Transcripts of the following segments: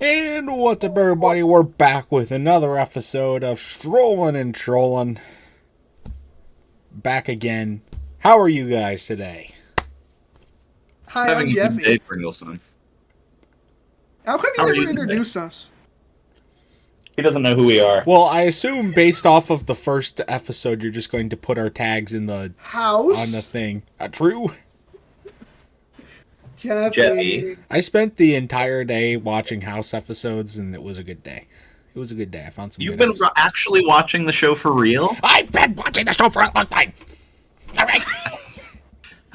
And what's up, everybody? We're back with another episode of Strollin Trollin. Back again. How are you guys today? Hi, I'm Jeffy. Dave Pringleson. How come you never introduce us? He doesn't know who we are. Well, I assume based off of the first episode, you're just going to put our tags in the house on the thing. True. Jeffy. I spent the entire day watching House episodes, and it was a good day. It was a good day. I found some. You've been actually watching the show for real? I've been watching the show for a long time. All right.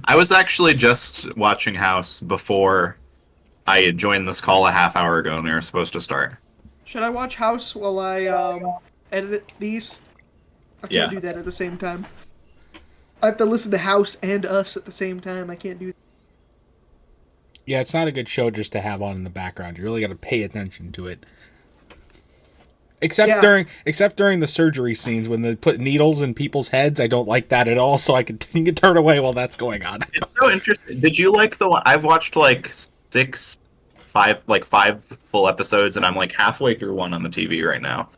I was actually just watching House before I joined this call a half hour ago, and they were supposed to start. Should I watch House while I edit these? I can't do that at the same time. I have to listen to House and Us at the same time. I can't do that. Yeah, it's not a good show just to have on in the background. You really got to pay attention to it. Except during the surgery scenes when they put needles in people's heads, I don't like that at all. So I can turn away while that's going on. It's so interesting. Did you like the one? I've watched like five full episodes, and I'm like halfway through one on the TV right now.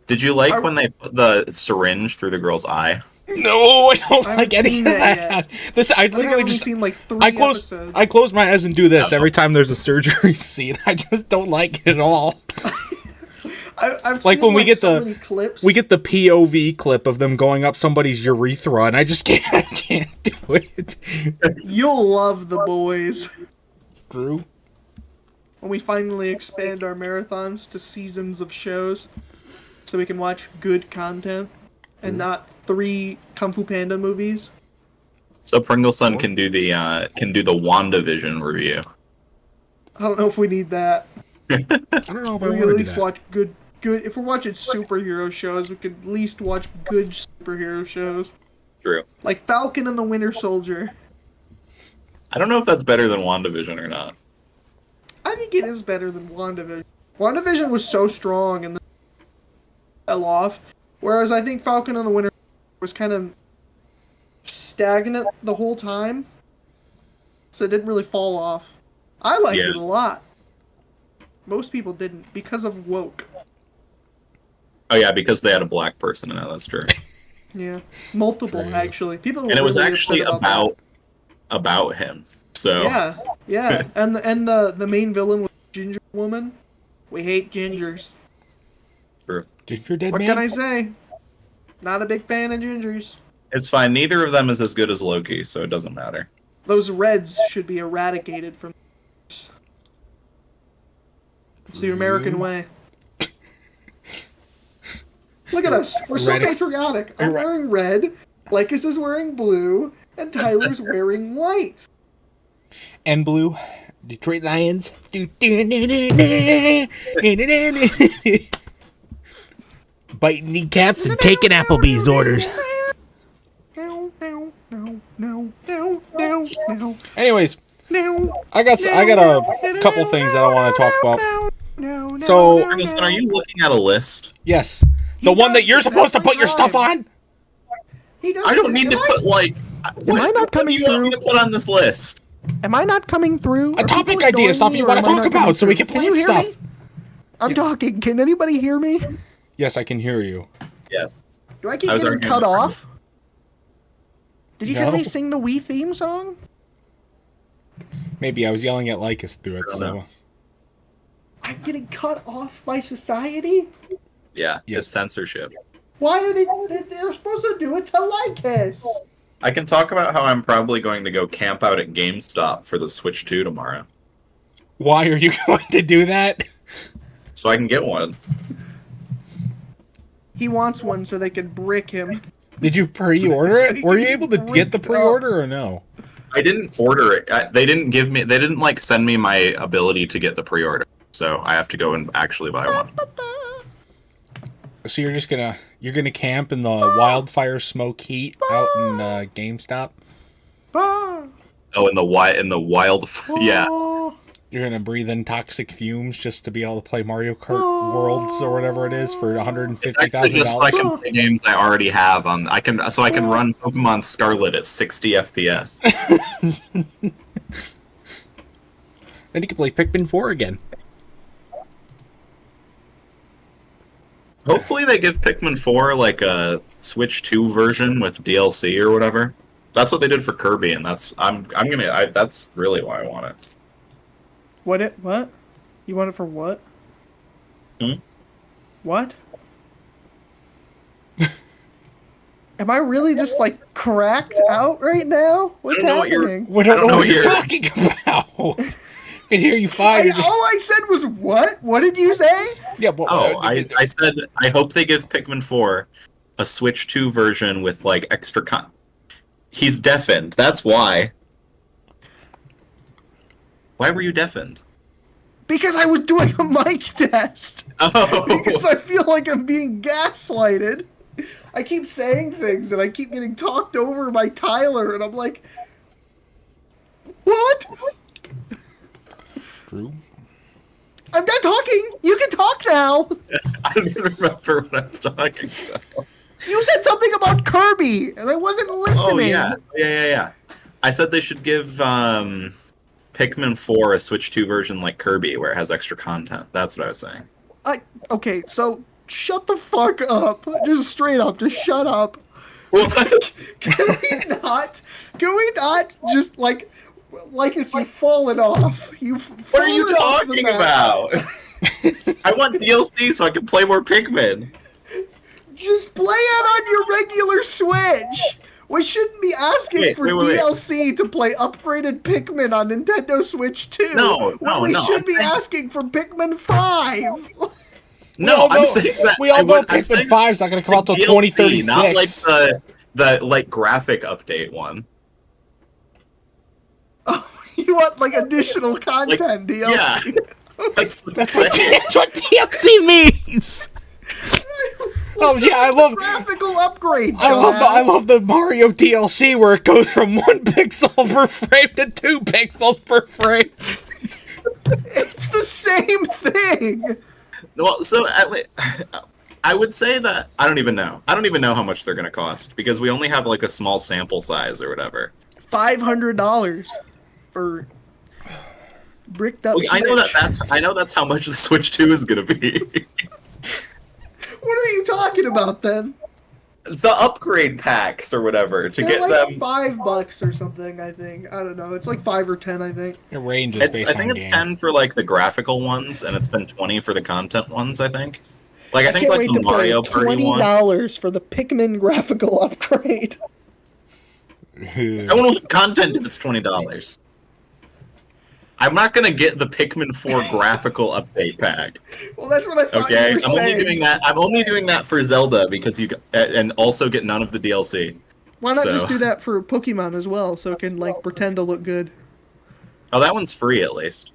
Did you like when they put the syringe through the girl's eye? No, I don't like any of that. I literally just seen like 3 episodes. I close my eyes and do this every time there's a surgery scene. I just don't like it at all. I've like seen, when we get so the many clips. we get the POV clip of them going up somebody's urethra, and I just can't do it. You'll love The Boys. Drew, when we finally expand our marathons to seasons of shows, so we can watch good content. And not 3 Kung Fu Panda movies. So Pringleson can do the WandaVision review. I don't know if we need that. I don't know if I we want can to at least watch good. If we're watching superhero shows, we could at least watch good superhero shows. True. Like Falcon and the Winter Soldier. I don't know if that's better than WandaVision or not. I think it is better than WandaVision. WandaVision was so strong and then fell off. Whereas I think Falcon and the Winter was kind of stagnant the whole time. So it didn't really fall off. I liked it a lot. Most people didn't because of woke. Oh yeah, because they had a black person in it, that's true. Yeah. Multiple, actually. People and it was actually about him. So Yeah. And the main villain was Ginger Woman. We hate gingers. True. Ginger dead What man? can I say? Not a big fan of gingers. It's fine. Neither of them is as good as Loki, so it doesn't matter. Those reds should be eradicated from. It's the American way. Look at us. We're so patriotic. I'm wearing red, Likus is wearing blue, and Tyler's wearing white. And blue. Detroit Lions. Biting kneecaps and taking Applebee's orders. Anyways, I got a couple things that I want to talk about. So, Pringleson, are you looking at a list? Yes, the one that you're supposed to put your stuff on. I don't need to put Am I not coming through? What do you want me to put on this list? Am I not coming through? A topic idea, stuff you want to talk about, so we can plan stuff. I'm talking. Can anybody hear me? Yes, I can hear you. Yes. Do I keep getting cut off? Did you hear me sing the Wii theme song? Maybe I was yelling at Likus through it, so. I'm getting cut off by society? Yeah, it's censorship. Why are they're supposed to do it to Likus? I can talk about how I'm probably going to go camp out at GameStop for the Switch 2 tomorrow. Why are you going to do that? So I can get one. He wants one so they can brick him. Did you pre-order it? Were you able to get the pre-order or no? I didn't order it. They didn't send me my ability to get the pre-order. So I have to go and actually buy one. So you're gonna camp in the wildfire smoke heat out in GameStop? Oh, in the wild, yeah. You're gonna breathe in toxic fumes just to be able to play Mario Kart Worlds or whatever it is for $150,000. Just so I can play games I already have on. I can run Pokemon Scarlet at 60 FPS. Then you can play Pikmin 4 again. Hopefully they give Pikmin 4 like a Switch 2 version with DLC or whatever. That's what they did for Kirby, and that's that's really why I want it. What? You want it for what? What? Am I really just like cracked out right now? What's happening? We don't know what you're talking about. I can hear you fired. All I said was what? What did you say? Yeah, but I said I hope they give Pikmin 4 a Switch 2 version with like extra He's deafened. That's why. Why were you deafened? Because I was doing a mic test. Oh. Because I feel like I'm being gaslighted. I keep saying things and I keep getting talked over by Tyler, and I'm like, what? True. I'm done talking. You can talk now. I don't even remember what I was talking about. You said something about Kirby, and I wasn't listening. Oh, yeah. I said they should give Pikmin 4 a Switch 2 version like Kirby, where it has extra content. That's what I was saying. Okay, so shut the fuck up. Just straight up, just shut up. What? Can we not just, like as you've fallen off. What are you talking about? I want DLC so I can play more Pikmin. Just play it on your regular Switch. We shouldn't be asking for DLC to play upgraded Pikmin on Nintendo Switch 2. No. We should be asking for Pikmin 5. No, I'm saying that we all know Pikmin 5 is not going to come out till 2036. Not like the graphic update one. Oh, you want like additional content DLC? Yeah. That's what DLC means. Oh yeah, I love graphical upgrade. I love the Mario DLC where it goes from 1 pixel per frame to 2 pixels per frame. It's the same thing. Well, so I would say that I don't even know. I don't even know how much they're going to cost because we only have like a small sample size or whatever. $500 for bricked up. I know that's how much the Switch 2 is going to be. What are you talking about then? The upgrade packs or whatever to get like them. $5 or something. I think. I don't know. It's like 5 or 10. I think. It ranges. I think it's 10 for like the graphical ones, and it's been 20 for the content ones. I think. Like I think like the Mario Party one. $20 for the Pikmin graphical upgrade. I want the content if it's $20. I'm not gonna get the Pikmin 4 graphical update pack. Well, that's what I thought you were saying. I'm only doing that for Zelda because and also get none of the DLC. Why not just do that for Pokemon as well, so it can like pretend to look good? Oh, that one's free at least.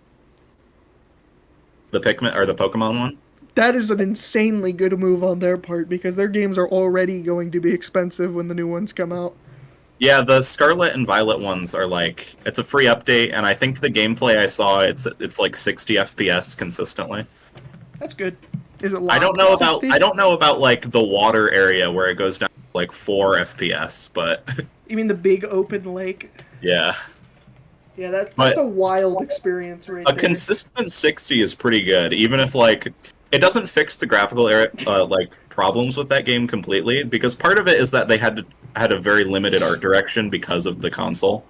The Pikmin or the Pokemon one. That is an insanely good move on their part because their games are already going to be expensive when the new ones come out. Yeah, the Scarlet and Violet ones are like it's a free update, and I think the gameplay I saw it's like 60 FPS consistently. That's good. Is it? Locked I don't know at about 60? I don't know about like the water area where it goes down to like 4 FPS, but you mean the big open lake? Yeah. Yeah, that's a wild experience right there. A consistent 60 is pretty good, even if like it doesn't fix the graphical like problems with that game completely, because part of it is that they had a very limited art direction because of the console,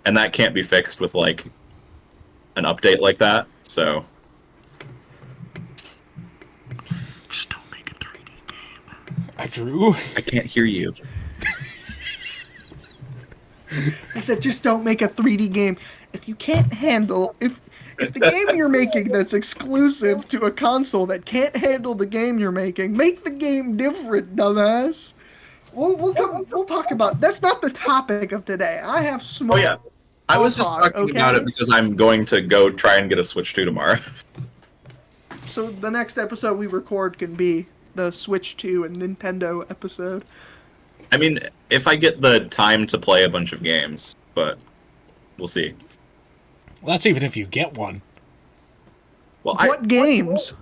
and that can't be fixed with like an update like that. So just don't make a 3D game. Drew, I can't hear you. I said just don't make a 3D game. If you can't handle if the game you're making that's exclusive to a console that can't handle the game you're making, make the game different, dumbass. We'll talk about that's not the topic of today. I have small. Oh yeah, I was just talking about it because I'm going to go try and get a Switch 2 tomorrow. So the next episode we record can be the Switch 2 and Nintendo episode. I mean, if I get the time to play a bunch of games, but we'll see. Well, that's even if you get one. Well, what games?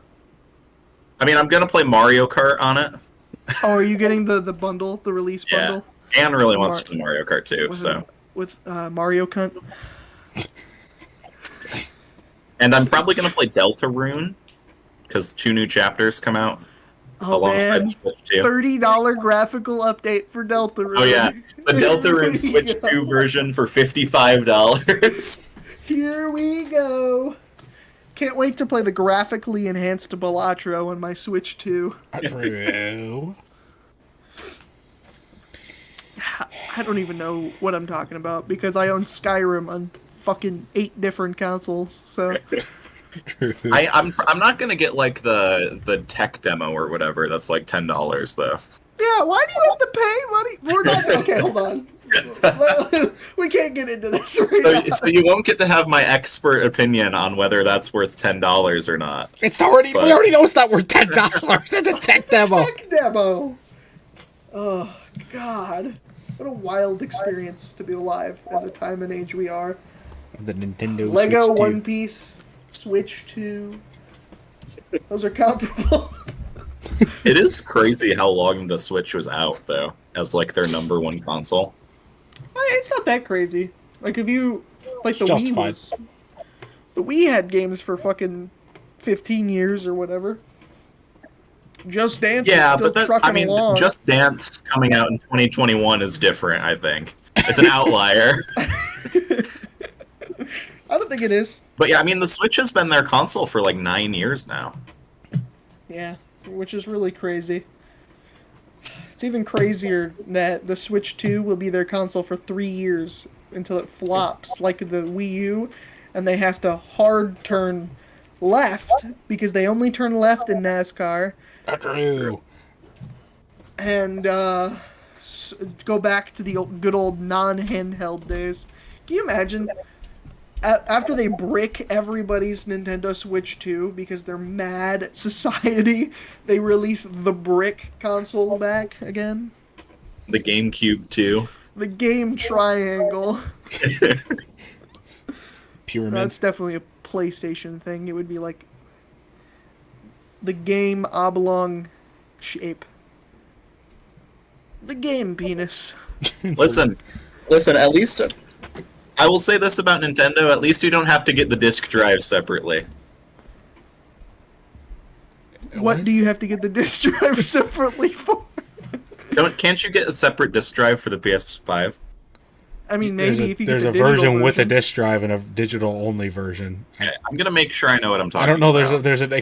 I mean, I'm gonna play Mario Kart on it. Oh, are you getting the bundle, the release bundle? Yeah, Anne really wants to play Mario Kart too, with Mario Cunt. And I'm probably gonna play Deltarune because 2 new chapters come out. Oh alongside man, the Switch 2. $30 graphical update for Delta Rune. Oh yeah, the Delta Rune Here we Switch go. 2 version for $55. Here we go. Can't wait to play the graphically enhanced Balatro on my Switch 2. True. I don't even know what I'm talking about because I own Skyrim on fucking 8 different consoles. So True. I'm not gonna get like the tech demo or whatever. That's like $10 though. yeah, why do you have to pay money? We're not okay. Hold on. We can't get into this right now. So you won't get to have my expert opinion on whether that's worth $10 or not. We already know it's not worth $10. It's a tech demo. Tech demo. Oh God, what a wild experience to be alive at the time and age we are. The Nintendo Lego Switch 2. One Piece, Switch 2. Those are comparable. It is crazy how long the Switch was out though, as like their #1 console. It's not that crazy. Like if you like the Justified. The Wii had games for fucking 15 years or whatever. Just Dance Yeah, is still but trucking along. Just Dance coming out in 2021 is different. I think it's an outlier. I don't think it is. But yeah, I mean the Switch has been their console for like 9 years now. Yeah, which is really crazy. It's even crazier that the Switch 2 will be their console for 3 years until it flops like the Wii U, and they have to hard turn left because they only turn left in NASCAR, True. and go back to the good old non-handheld days. Can you imagine? After they brick everybody's Nintendo Switch 2 because they're mad at society, they release the brick console back again. The GameCube too. The game triangle. Pyramid. That's definitely a PlayStation thing. It would be like the game oblong shape. The game penis. Listen, at least I will say this about Nintendo, at least you don't have to get the disc drive separately. What do you have to get the disc drive separately for? Can't you get a separate disc drive for the PS5? I mean, maybe if you there's get a the digital version with a disc drive and a digital only version. Okay, I'm gonna make sure I know what I'm talking I don't know. about. There's an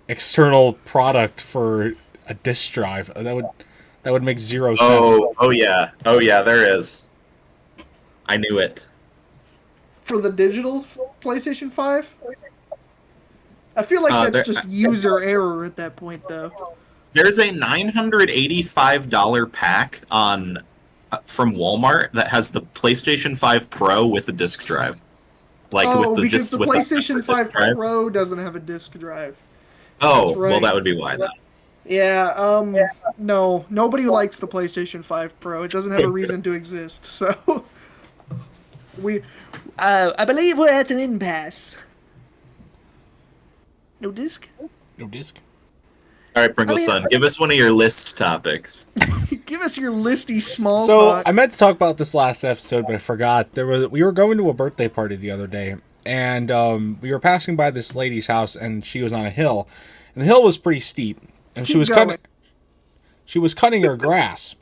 external product for a disc drive that would make zero sense. Oh yeah, there is. I knew it. For the digital PlayStation 5? I feel like that's just user error at that point, though. There's a $985 pack from Walmart that has the PlayStation 5 Pro with a disc drive. Because the PlayStation disc 5 drive. Pro doesn't have a disc drive. Oh, That's right. well, that would be why then. Yeah, no, nobody likes the PlayStation 5 Pro. It doesn't have a reason to exist, so... I believe we're at an impasse. No disc? No disc. All right, Pringleson, give us one of your list topics. Give us your listy small So talk. I meant to talk about this last episode, but I forgot. We were going to a birthday party the other day, and we were passing by this lady's house, and she was on a hill, and the hill was pretty steep, and she was cutting her grass,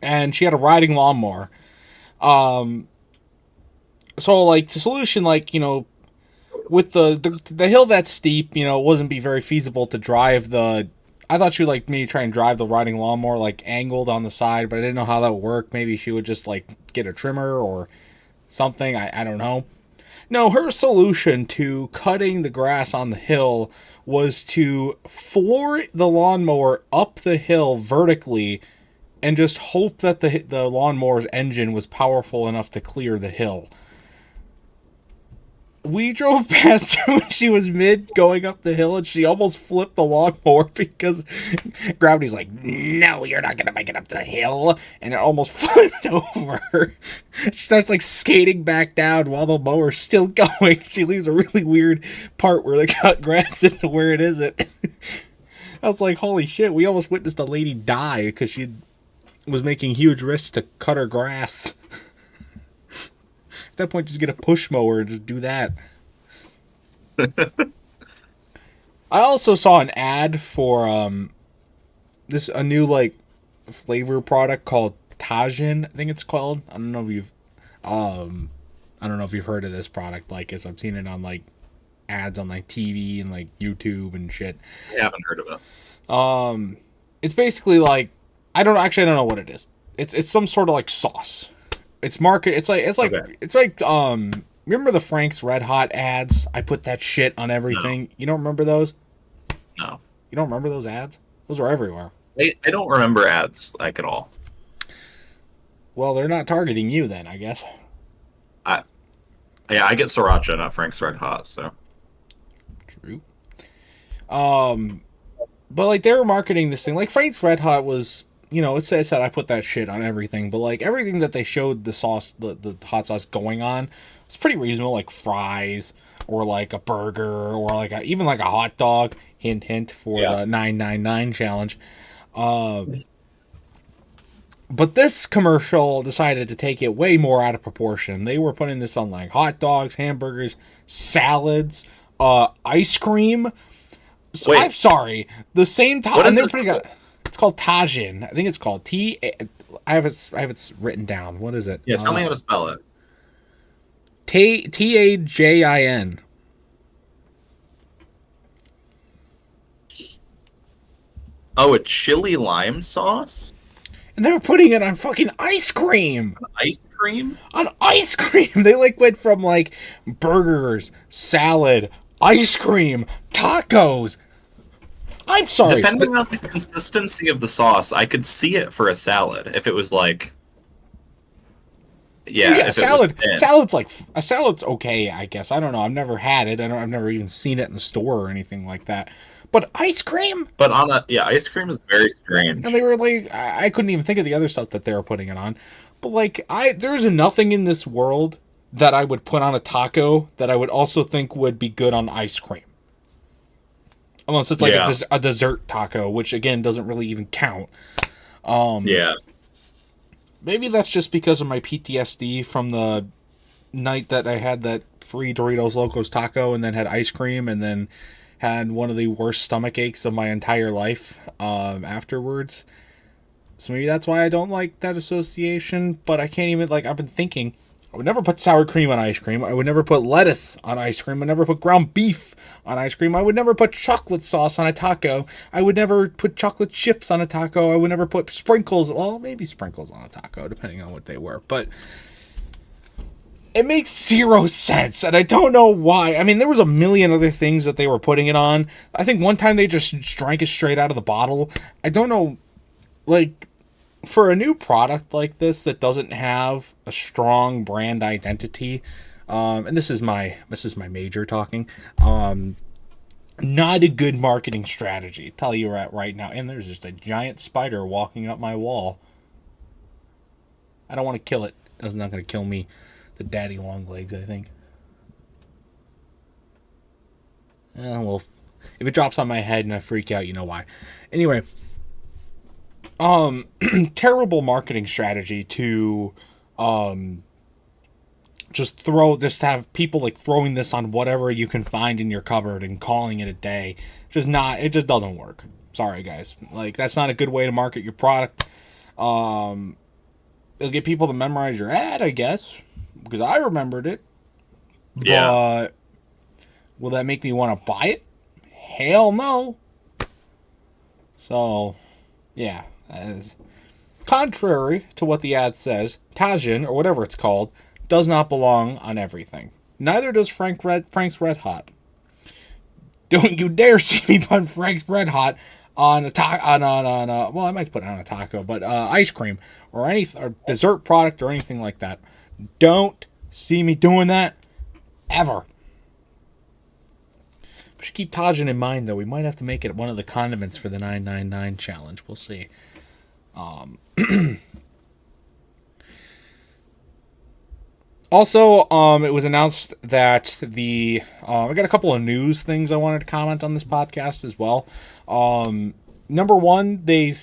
and she had a riding lawnmower. So like the solution, like, you know, with the hill that's steep, you know, it wasn't be very feasible to drive the. I thought she would like me try and drive the riding lawnmower like angled on the side, but I didn't know how that would work. Maybe she would just like get a trimmer or something. I don't know. No, her solution to cutting the grass on the hill was to floor the lawnmower up the hill vertically and just hope that the lawnmower's engine was powerful enough to clear the hill. We drove past her when she was going up the hill, and she almost flipped the lawnmower because gravity's like, no, you're not going to make it up the hill. And it almost flipped over. She starts like skating back down while the mower's still going. She leaves a really weird part where the cut grass is where it isn't. I was like, holy shit, we almost witnessed a lady die because she was making huge risks to cut her grass. At that point, just get a push mower and just do that. I also saw an ad for a new like flavor product called Tajin, I think it's called. I don't know if you've heard of this product, like, as I've seen it on like ads on like TV and like YouTube and shit. I haven't heard of it. It's basically like, I don't know what it is. It's some sort of like sauce. It's like remember the Frank's Red Hot ads? I put that shit on everything. No. You don't remember those? No. You don't remember those ads? Those were everywhere. I don't remember ads like at all. Well, they're not targeting you then, I guess. I get Sriracha, not Frank's Red Hot, so. True. But like they were marketing this thing, like Frank's Red Hot was, it said I put that shit on everything, but like everything that they showed the sauce, the hot sauce going on, was pretty reasonable, like fries or like a burger or like even like a hot dog. Hint, hint for the 999 challenge. But this commercial decided to take it way more out of proportion. They were putting this on like hot dogs, hamburgers, salads, ice cream. So, wait, I'm sorry. The same time, and they're putting it's called Tajin. I think it's called I have it written down. What is it? Yeah, tell me how to spell it. Tajin. Oh, a chili lime sauce? And they were putting it on fucking ice cream. Ice cream? On ice cream. They like went from like burgers, salad, ice cream, tacos. I'm sorry. Depending on the consistency of the sauce, I could see it for a salad if it was like. Yeah, if salad. It was thin. Salad's like a salad's okay, I guess. I don't know. I've never had it. I've never even seen it in the store or anything like that. But ice cream? But ice cream is very strange. And they were like, I couldn't even think of the other stuff that they were putting it on. But like, there's nothing in this world that I would put on a taco that I would also think would be good on ice cream. Unless it's like a dessert taco, which again doesn't really even count. Yeah. Maybe that's just because of my PTSD from the night that I had that free Doritos Locos taco and then had ice cream and then had one of the worst stomach aches of my entire life afterwards. So maybe that's why I don't like that association. But I can't even, like, I've been thinking, I would never put sour cream on ice cream. I would never put lettuce on ice cream. I would never put ground beef on ice cream. I would never put chocolate sauce on a taco. I would never put chocolate chips on a taco. I would never put sprinkles. Well, maybe sprinkles on a taco, depending on what they were. But it makes zero sense, and I don't know why. I mean, there was a million other things that they were putting it on. I think one time they just drank it straight out of the bottle. I don't know, like, for a new product like this that doesn't have a strong brand identity, and this is my major talking, not a good marketing strategy. Tell you right now. And there's just a giant spider walking up my wall. I don't want to kill it. It's not going to kill me. The daddy long legs, I think. Well, if it drops on my head and I freak out, you know why. Anyway, terrible marketing strategy to just have people like throwing this on whatever you can find in your cupboard and calling it a day. It just doesn't work. Sorry, guys. Like, that's not a good way to market your product. It'll get people to memorize your ad, I guess, because I remembered it. Yeah. But will that make me want to buy it? Hell no. So, yeah. Contrary to what the ad says, Tajin, or whatever it's called, does not belong on everything. Neither does Frank's Red Hot. Don't you dare see me put Frank's Red Hot on a taco, well, I might put it on a taco, but ice cream or any dessert product or anything like that. Don't see me doing that ever. We should keep Tajin in mind, though. We might have to make it one of the condiments for the 999 challenge. We'll see. Also, it was announced that I got a couple of news things I wanted to comment on this podcast as well. Number one, they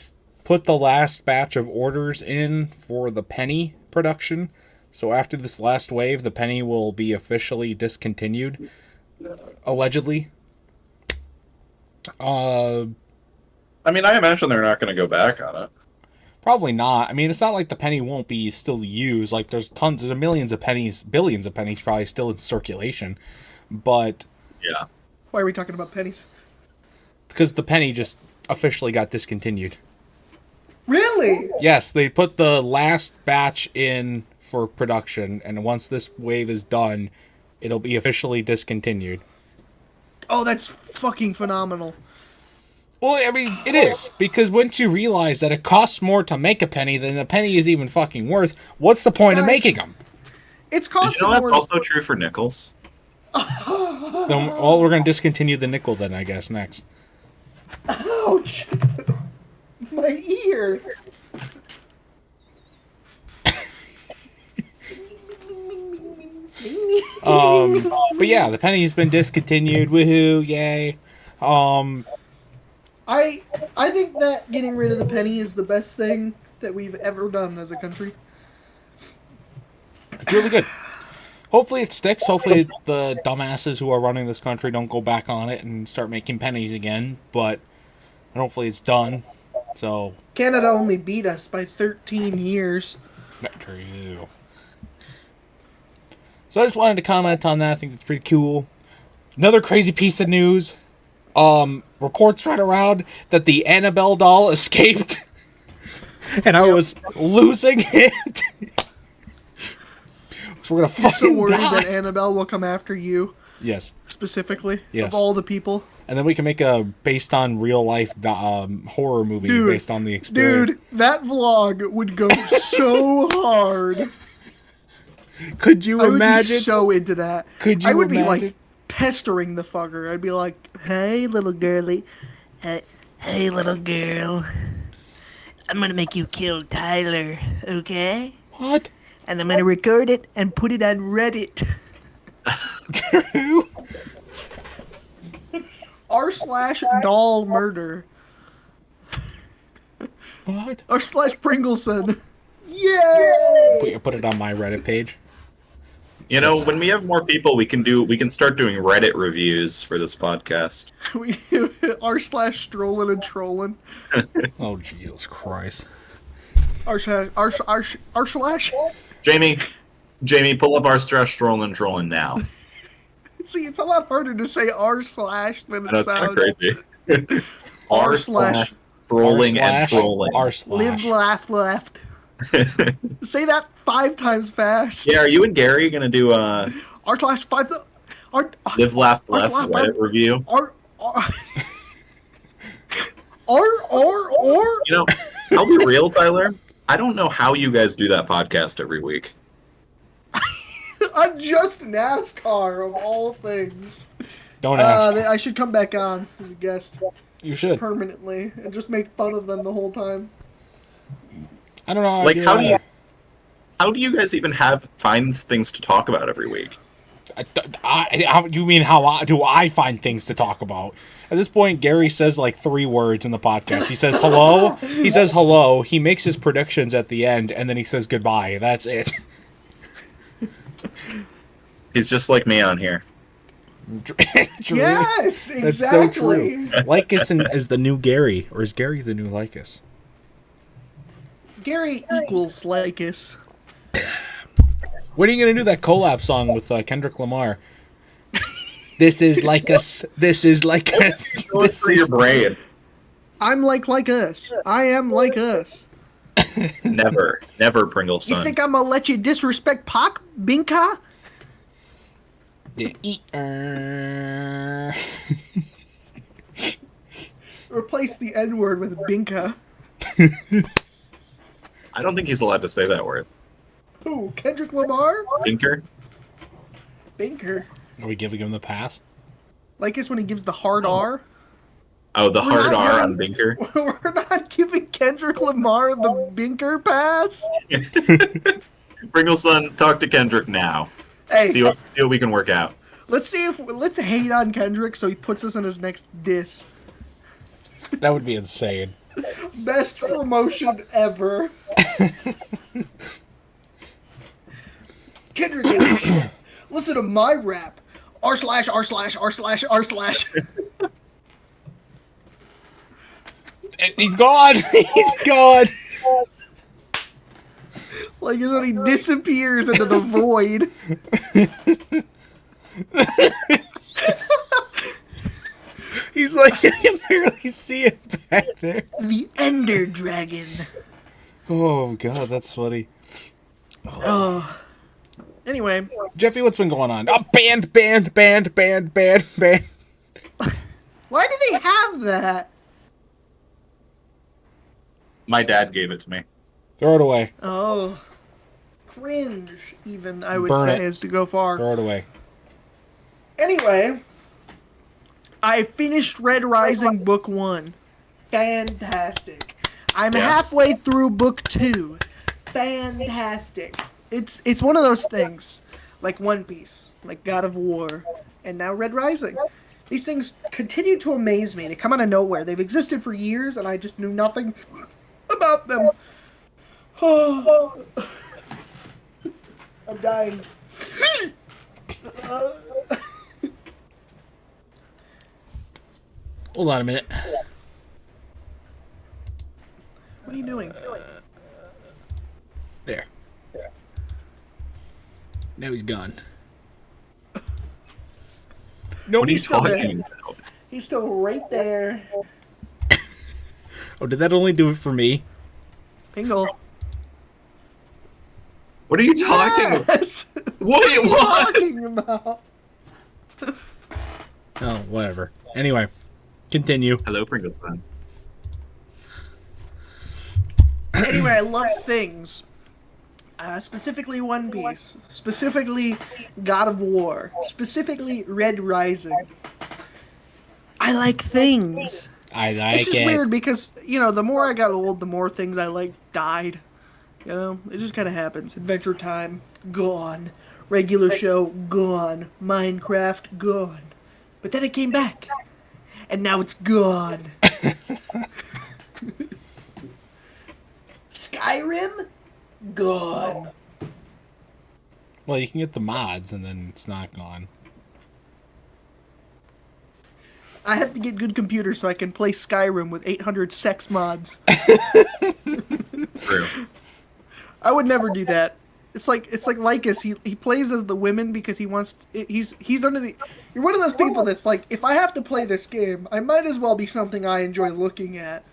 put the last batch of orders in for the Penny production. So after this last wave, the Penny will be officially discontinued, allegedly. I mean, I imagine they're not going to go back on it. Probably not. I mean, it's not like the penny won't be still used. Like, there's millions of pennies, billions of pennies probably still in circulation. But Yeah. Why are we talking about pennies? because the penny just officially got discontinued. Really? Yes, they put the last batch in for production, and once this wave is done, it'll be officially discontinued. Oh, that's fucking phenomenal. Well, I mean, it is, because once you realize that it costs more to make a penny than a penny is even fucking worth, what's the point of Guys, making them? It's Did costing you know that's more. also true for nickels? Then, well, we're going to discontinue the nickel then, I guess, next. Ouch! My ear. But yeah, the penny's been discontinued. Woohoo! Yay! I think that getting rid of the penny is the best thing that we've ever done as a country. It's really good. Hopefully it sticks. Hopefully the dumbasses who are running this country don't go back on it and start making pennies again. But hopefully it's done. So Canada only beat us by 13 years. true. So I just wanted to comment on that. I think it's pretty cool. Another crazy piece of news. Reports right around that the Annabelle doll escaped. And I was losing it. So we're gonna You're fucking so worried die. that Annabelle will come after you, Yes. specifically, Yes. of all the people. And then we can make a based on real life horror movie Dude, based on the experience. Dude, that vlog would go so hard. Could you I would imagine? be so into that. Could you I would imagine? be like pestering the fucker. I'd be like, "Hey, little girly, hey, little girl, I'm gonna make you kill Tyler, okay? What? And I'm gonna record it and put it on Reddit." r/doll murder. What? r/Pringleson. Yay! Put it on my Reddit page. You know, when we have more people, we can start doing Reddit reviews for this podcast. r/Strollin Trollin. Oh Jesus Christ! r/. Jamie, pull up our Strollin Trollin now. See, it's a lot harder to say r/ than I know it it's kind of sounds. crazy. r/. Trolling and trolling. Live, laugh, left. Say that 5 times fast. Yeah, are you and Garry gonna do r/5. Live, Laugh, Left laugh, Reddit review? R. You know, I'll be real, Tyler. I don't know how you guys do that podcast every week. On just NASCAR of all things. Don't ask. I should come back on as a guest You should. permanently and just make fun of them the whole time. I don't know. Like, how do you guys even find things to talk about every week? You mean how do I find things to talk about? At this point, Garry says like 3 words in the podcast. He says hello. He says hello. He makes his predictions at the end, and then he says goodbye. That's it. He's just like me on here. True. Yes, exactly. That's so true. Likus is the new Garry, or is Garry the new Likus? Garry equals Likus. When are you gonna do that collab song with Kendrick Lamar? This is like us. This is like us. Go through your brain. I'm like us. I am like us. Never, Pringleson. You think I'm gonna let you disrespect Pac, Binka? Replace the N word with Binka. I don't think he's allowed to say that word. Who? Kendrick Lamar? Binker? Binker. Are we giving him the pass? Like it's when he gives the hard R. Oh, the hard not R on giving- Binker? We're not giving Kendrick Lamar the Binker pass. Pringleson, talk to Kendrick now. Hey, See what we can work out. let's hate on Kendrick so he puts us in his next diss. That would be insane. Best promotion ever. Kendrick, listen to my rap. R/. He's gone. He's gone. Like when he disappears into the void. He's like, I can barely see it back there. The Ender Dragon. Oh god, that's funny. Oh. Anyway, Jeffy, what's been going on? Oh, band. why do they have that? My dad gave it to me. Throw it away. Oh. Cringe, even, I would Burn say, it. is to go far. Throw it away. Anyway, I finished Red Rising Book 1. Fantastic. I'm halfway through Book 2. Fantastic. It's one of those things, like One Piece, like God of War, and now Red Rising. These things continue to amaze me. They come out of nowhere. They've existed for years, and I just knew nothing about them. Oh. I'm dying. Hold on a minute. What are you doing? There. Now he's gone. No, What are you he's still there. talking about? He's still right there. Oh, did that only do it for me? Pingle. What are you talking about? Yes. What are you talking about? Oh, whatever. Anyway, continue. Hello, Pringleson. Anyway, I love things. Specifically One Piece. Specifically God of War. Specifically Red Rising. I like things. I like It's just it. weird because, the more I got old, the more things I liked died. It just kind of happens. Adventure Time, gone. Regular show, gone. Minecraft, gone. But then it came back. And now it's gone. Skyrim, gone. Well, you can get the mods and then it's not gone. I have to get good computers so I can play Skyrim with 800 sex mods. True. I would never do that. It's like Likus. He plays as the women because he wants. He's under the. You're one of those people that's like, if I have to play this game, I might as well be something I enjoy looking at.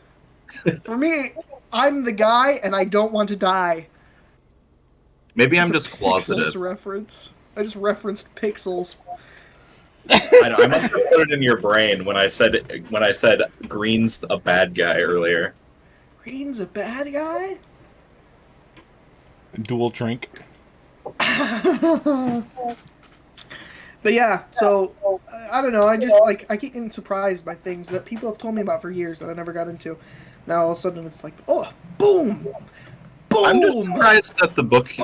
For me, I'm the guy, and I don't want to die. Maybe I'm It's just a closeted. Pixels reference. I just referenced Pixels. I know. I must have put it in your brain when I said Green's a bad guy earlier. Green's a bad guy. Dual drink. But yeah, so I don't know. I just I keep getting surprised by things that people have told me about for years that I never got into. Now all of a sudden it's like, oh, boom, boom. I'm just surprised that the book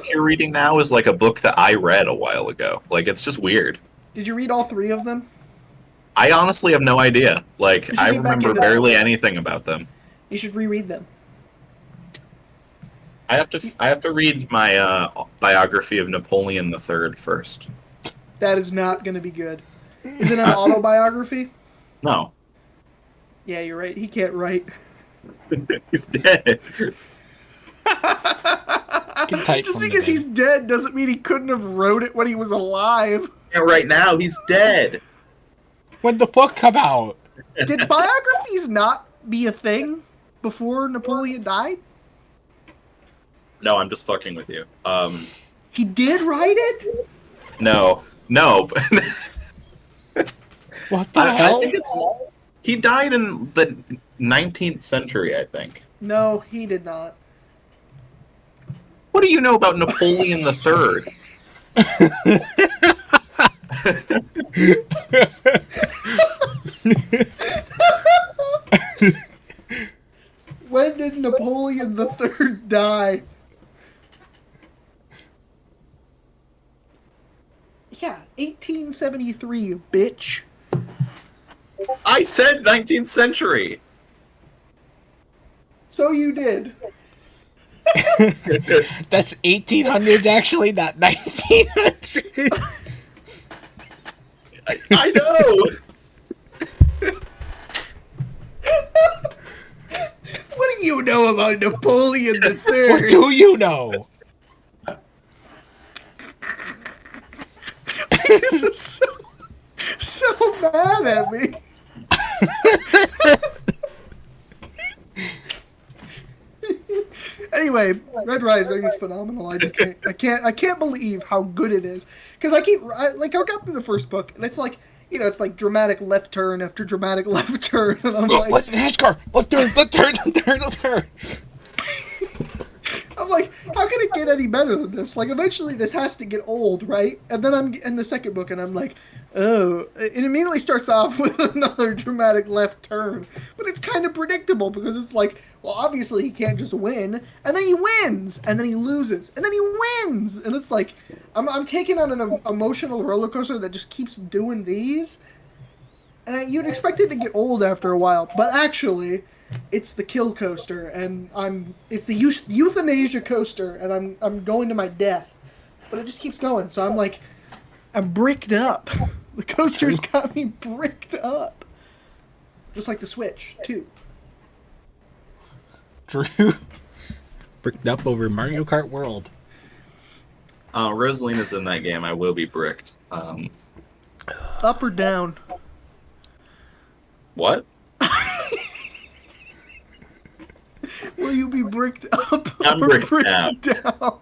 you're reading now is like a book that I read a while ago. Like, it's just weird. Did you read all 3 of them? I honestly have no idea. Like, You should I get back remember into barely that. anything about them. You should reread them. I have to read my biography of Napoleon III first. That is not going to be good. Is it an autobiography? No, Yeah, you're right. He can't write. he's dead. Can type Just from the because dead. he's dead doesn't mean he couldn't have wrote it when he was alive. Yeah, right now he's dead. When the book come out? Did biographies not be a thing before Napoleon died? No, I'm just fucking with you. He did write it? No. What the I hell? think he died in the 19th century, I think. No, he did not. What do you know about Napoleon III? When did Napoleon III die? Yeah, 1873, bitch. I said 19th century. So you did. That's 1800s actually, not 1900s. I know. know about Napoleon the What Third? do you know? This is so mad at me. Anyway, Red Rising is phenomenal. I can't believe how good it is. Because I got through the first book, and it's like, it's like dramatic left turn after dramatic left turn, and I'm like, What NASCAR? Left turn, left turn, left turn, left turn. I'm like, how can it get any better than this? Like, eventually this has to get old, right? And then I'm in the second book, and I'm like, oh. It immediately starts off with another dramatic left turn. But it's kind of predictable, because it's like, well, obviously he can't just win. And then he wins. And then he loses. And then he wins. And it's like, I'm taking on an emotional roller coaster that just keeps doing these. And you'd expect it to get old after a while. But actually, it's the kill coaster, and it's the euthanasia coaster, and I'm going to my death. But it just keeps going, so I'm bricked up. The coaster's got me bricked up. Just like the Switch, too. Drew. Bricked up over Mario Kart World. Rosalina's in that game. I will be bricked. Up or down? What? Will you be bricked up I'm or bricked down?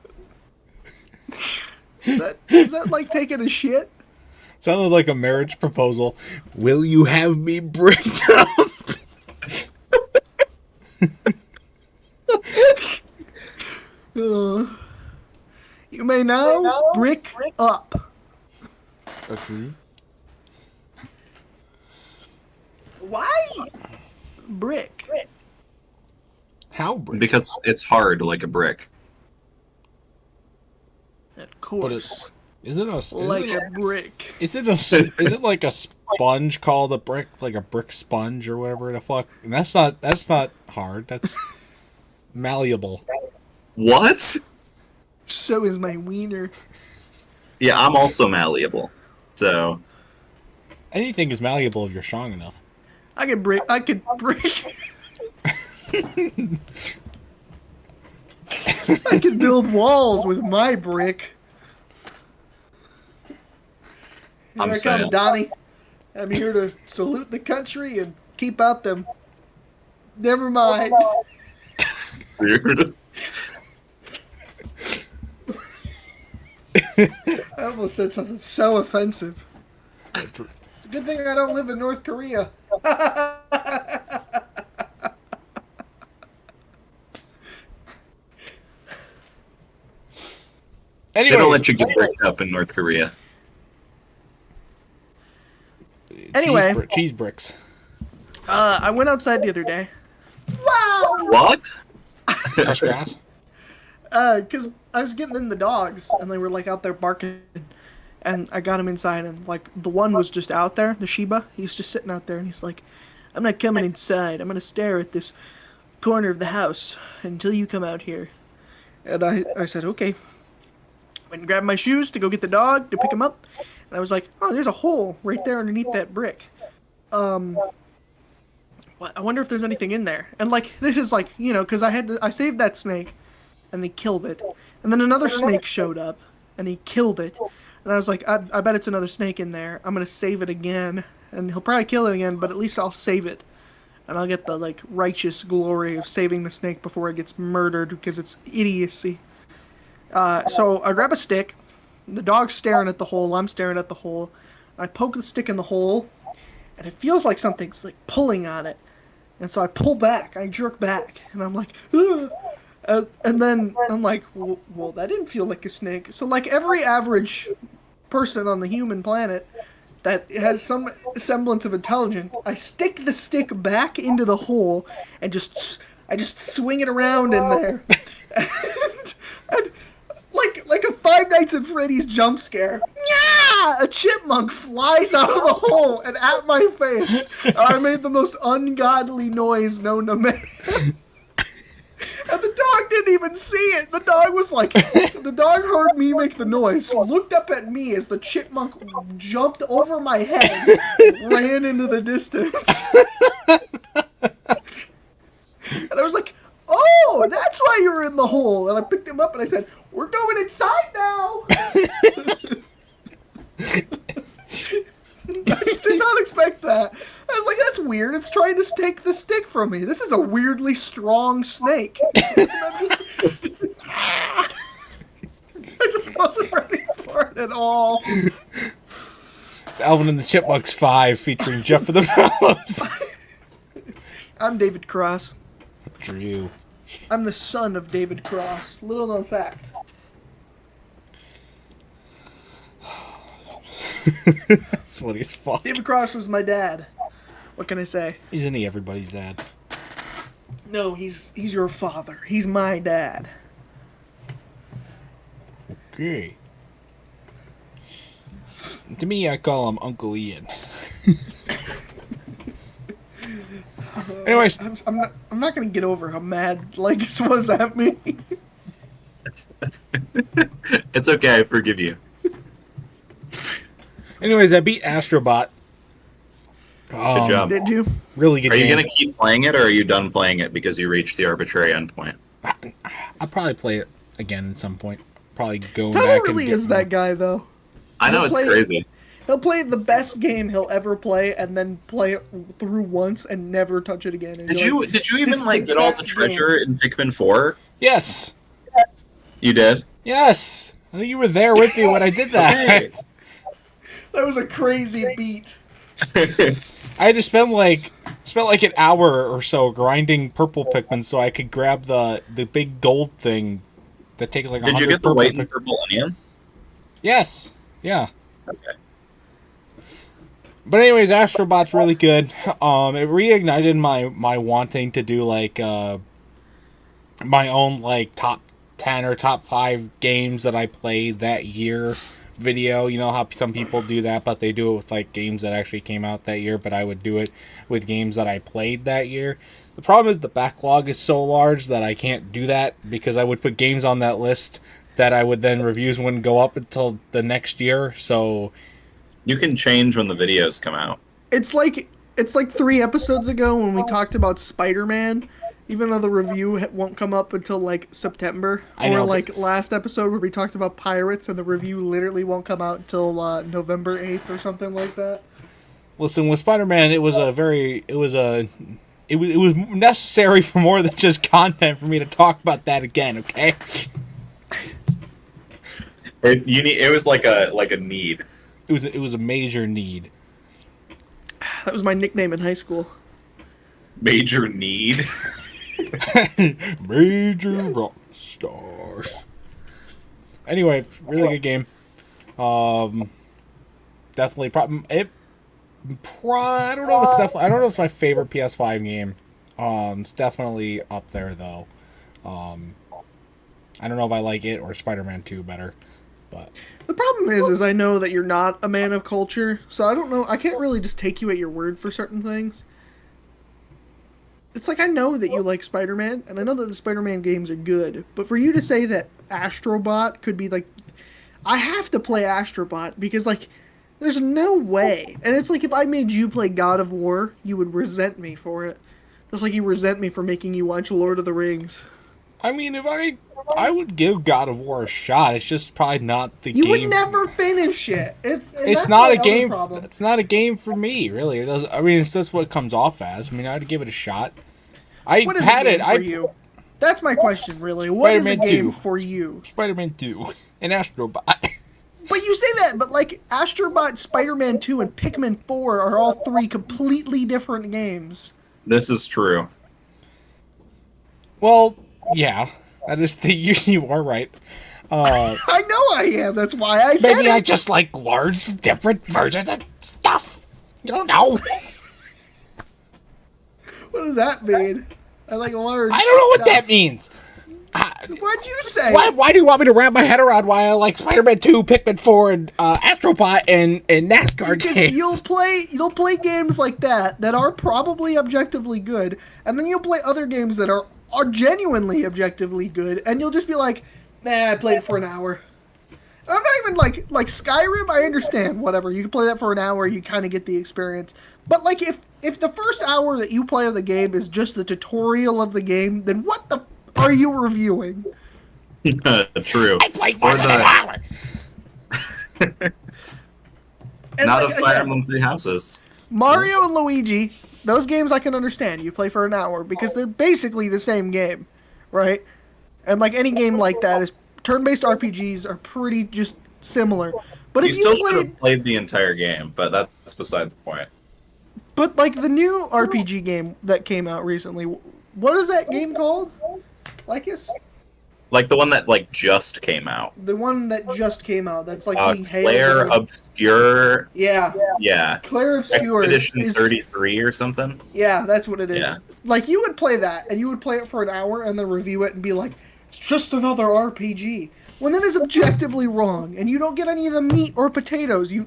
Is that like taking a shit? Sounded like a marriage proposal. Will you have me bricked up? You may now brick up. Agree. Why brick? How brick? Because it's hard like a brick. Of course. Is it a brick. Is it like a sponge called a brick, like a brick sponge or whatever the fuck? And that's not hard. That's malleable. What? So is my wiener. Yeah, I'm also malleable. So Anything is malleable if you're strong enough. I could brick. I could build walls with my brick. Here I'm I saying. come, Donnie. I'm here to salute the country and keep out them. Never mind. weird. I almost said something so offensive. It's a good thing I don't live in North Korea. They don't let you get bricked up in North Korea. Anyway. Cheese bricks. I went outside the other day. Wow! What? Touch grass. Because I was getting in the dogs, and they were, like, out there barking, and I got them inside, and, like, the one was just out there, the Shiba, he was just sitting out there, and he's like, I'm not coming inside, I'm gonna stare at this corner of the house until you come out here. And I said, okay. Went and grabbed my shoes to go get the dog, to pick him up, and I was like, oh, there's a hole right there underneath that brick. I wonder if there's anything in there. And, like, this is, like, you know, because I saved that snake, and they killed it. And then another snake showed up, and he killed it. And I was like, I bet it's another snake in there. I'm going to save it again. And he'll probably kill it again, but at least I'll save it. And I'll get the, like, righteous glory of saving the snake before it gets murdered, because it's idiocy. So I grab a stick. The dog's staring at the hole. I'm staring at the hole. I poke the stick in the hole, and it feels like something's, like, pulling on it. And so I pull back. I jerk back. And I'm like, ugh. And then I'm like, well, that didn't feel like a snake. So, like, every average person on the human planet that has some semblance of intelligence, I stick the stick back into the hole and I just swing it around in there. and like a Five Nights at Freddy's jump scare. Yeah! A chipmunk flies out of the hole and at my face. I made the most ungodly noise known to man. And the dog didn't even see it. The dog was like, the dog heard me make the noise, looked up at me as the chipmunk jumped over my head, ran into the distance. And I was like, oh! the hole. And I picked him up and I said, we're going inside now. I just did not expect that. I was like, that's weird. It's trying to take the stick from me. This is a weirdly strong snake. I just wasn't ready for it at all. It's Alvin and the Chipmunks 5 featuring Jeffofthemellows. I'm David Cross. Drew. I'm the son of David Cross. Little known fact. That's funny as fuck. David Cross was my dad. What can I say? Isn't he everybody's dad? No, he's your father. He's my dad. Okay. To me, I call him Uncle Ian. Anyways, I'm not gonna get over how mad Likus was at me. It's okay, I forgive you. anyways, I beat Astrobot. Good job. Did you? Really good Are you game. going to keep playing it, or are you done playing it because you reached the arbitrary endpoint? I'll probably play it again at some point. Probably go Tyler back really and get is that guy, though. I know, He'll it's play- crazy. He'll play the best game he'll ever play, and then play it through once and never touch it again. And Did you're you like, did you "This even is like the get all the best treasure in Pikmin 4? Yes. You did? Yes. I think you were there with me when I did that. That was a crazy beat. I had to spend like an hour or so grinding purple Pikmin so I could grab the big gold thing that takes like 100 Did you get the purple white and Pikmin. purple onion? Yes. Yeah. Okay. But anyways, Astrobot's really good. It reignited my wanting to do like my own like top 10 or top 5 games that I played that year video. You know how some people do that, but they do it with like games that actually came out that year, but I would do it with games that I played that year. The problem is the backlog is so large that I can't do that because I would put games on that list that I would then reviews wouldn't go up until the next year. So You can change when the videos come out. It's like 3 episodes ago when we talked about Spider-Man. Even though the review won't come up until like September, I know, or like last episode where we talked about pirates and the review literally won't come out until November 8th or something like that. listen, with Spider-Man, it was necessary for more than just content for me to talk about that again. Okay. It was like a need. It was a major need. That was my nickname in high school. Major need. Major rock stars. Anyway, really good game. Definitely. I don't know. I don't know if it's my favorite PS5 game. It's definitely up there though. I don't know if I like it or Spider-Man 2 better, but The problem is I know that you're not a man of culture, so I don't know. I can't really just take you at your word for certain things. It's like I know that you like Spider-Man, and I know that the Spider-Man games are good, but for you to say that Astrobot could be like... I have to play Astrobot, because, like, there's no way. And it's like if I made you play God of War, you would resent me for it. Just like you resent me for making you watch Lord of the Rings. I mean, if I would give God of War a shot. It's just probably not the game. You would never finish it. It's not a game. It's not a game for me, really. It doesn't, I mean, it's just what it comes off as. I mean, I'd give it a shot. What is a game for you? That's my question, really. What is a Spider-Man game 2. for you? Spider-Man 2 and Astrobot. But you say that, but like Astrobot, Spider-Man 2, and Pikmin 4 are all 3 completely different games. This is true. Well, yeah, that is you are right. I know I am. That's why I said Maybe it. I just like large, different versions of stuff. You don't know. What does that mean? I like large. I don't know what stuff. that means. What'd you say? Why do you want me to wrap my head around why I like Spider-Man 2, Pikmin 4, and Astrobot and NASCAR Because games? you'll play games like that are probably objectively good, and then you'll play other games that are genuinely objectively good, and you'll just be like, nah, I played it for an hour. And I'm not even like Skyrim, I understand, whatever. You can play that for an hour, you kind of get the experience. But like if the first hour that you play of the game is just the tutorial of the game, then what the are are you reviewing? True. I played more than an hour. Not like, a Fire Emblem Three Houses. Mario and Luigi, those games I can understand. You play for an hour because they're basically the same game, right? And like any game like that is turn-based RPGs are pretty just similar. But You if still you play, should have played the entire game, but that's beside the point. but like the new RPG game that came out recently, what is that game called? Likus? Like the one that like just came out. The one that just came out. That's like being Claire hailed. Obscure. Yeah, Yeah. Claire Obscure Expedition 33 or something. Yeah, that's what it is. Yeah. Like you would play that, and you would play it for an hour, and then review it, and be like, "It's just another RPG." When that is objectively wrong, and you don't get any of the meat or potatoes. You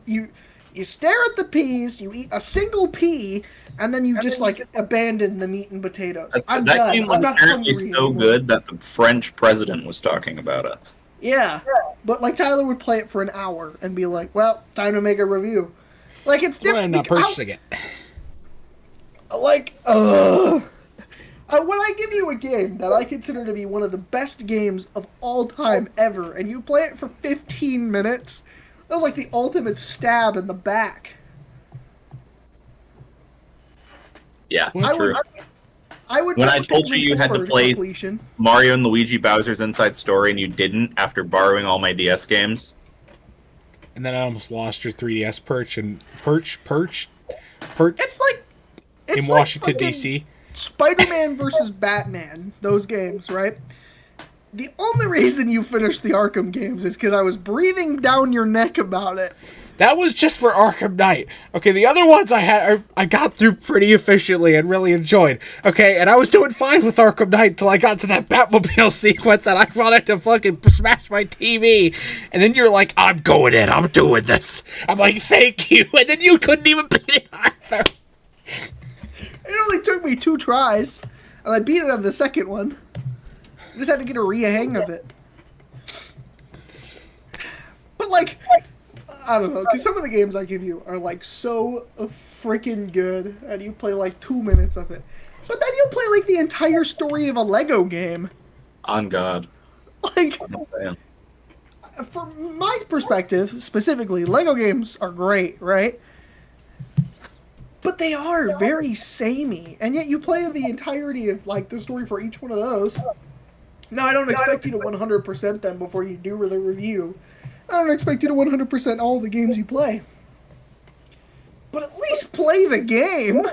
stare at the peas, you eat a single pea, and then you just like abandon the meat and potatoes. I'm that done. game was I'm not apparently hungry so anymore. good that the French president was talking about it. Yeah, but like Tyler would play it for an hour and be like, "Well, time to make a review." Like it's Well, different. I'm not purchasing it. Like, when I give you a game that I consider to be one of the best games of all time ever, and you play it for 15 minutes, that was like the ultimate stab in the back. Yeah, Well, true. I would When I never told take you you had to forward play completion. Mario and Luigi Bowser's Inside Story and you didn't after borrowing all my DS games. And then I almost lost your 3DS perch It's like in like Washington, fucking D.C. Spider-Man versus Batman. Those games, right? The only reason you finished the Arkham games is because I was breathing down your neck about it. That was just for Arkham Knight. Okay, the other ones I got through pretty efficiently and really enjoyed. Okay, and I was doing fine with Arkham Knight till I got to that Batmobile sequence and I wanted to fucking smash my TV. And then you're like, I'm going in, I'm doing this. I'm like, thank you. And then you couldn't even beat it either. It only took me 2 tries, and I beat it on the second one. I just had to get a hang of it. But like, I don't know, because some of the games I give you are like so freaking good, and you play like 2 minutes of it. But then you'll play like the entire story of a Lego game. On God. Like, I'm saying. from my perspective, specifically, Lego games are great, right? But they are very samey, and yet you play the entirety of like the story for each one of those. Now, I don't expect you to 100% them before you do the review. I don't expect you to 100% all the games you play. But at least play the game.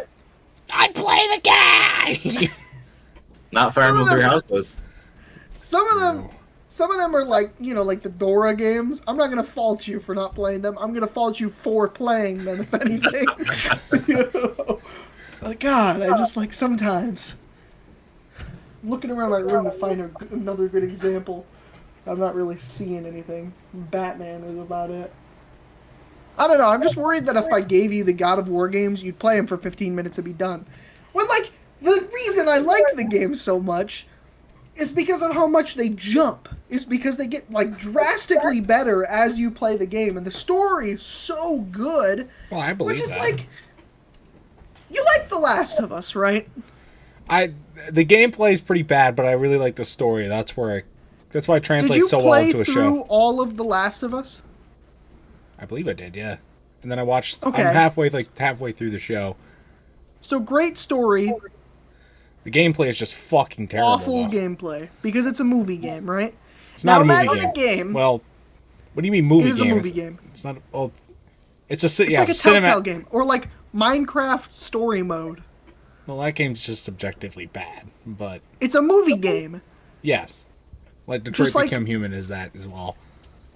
I play the game. Not Fire Some of Emblem Three them- Houses. Some of them are like, you know, like the Dora games. I'm not going to fault you for not playing them. I'm going to fault you for playing them, if anything. You know? Like, God, I just like sometimes. I'm looking around my room to find another good example. I'm not really seeing anything. Batman is about it. I don't know. I'm just worried that if I gave you the God of War games, you'd play them for 15 minutes and be done. When, like, the reason I like the game so much is because of how much they jump. Is because they get, like, drastically better as you play the game. And the story is so good. Well, I believe Which is that. like... You like The Last of Us, right? The gameplay is pretty bad, but I really like the story. That's why it translates so well into a Did you play through show. all of The Last of Us? I believe I did, yeah. And then I watched. Okay. I'm halfway through the show. So great story, The gameplay is just fucking terrible. awful though. gameplay. Because it's a movie game, right? It's not Now a movie imagine game. a game. Well, what do you mean movie It is a game? movie game. It's not. Well, it's It's like a cinema. Telltale game. Or like Minecraft story mode. Well, that game's just objectively bad, but It's a movie game. yes, like Detroit Just like- Become Human is that as well.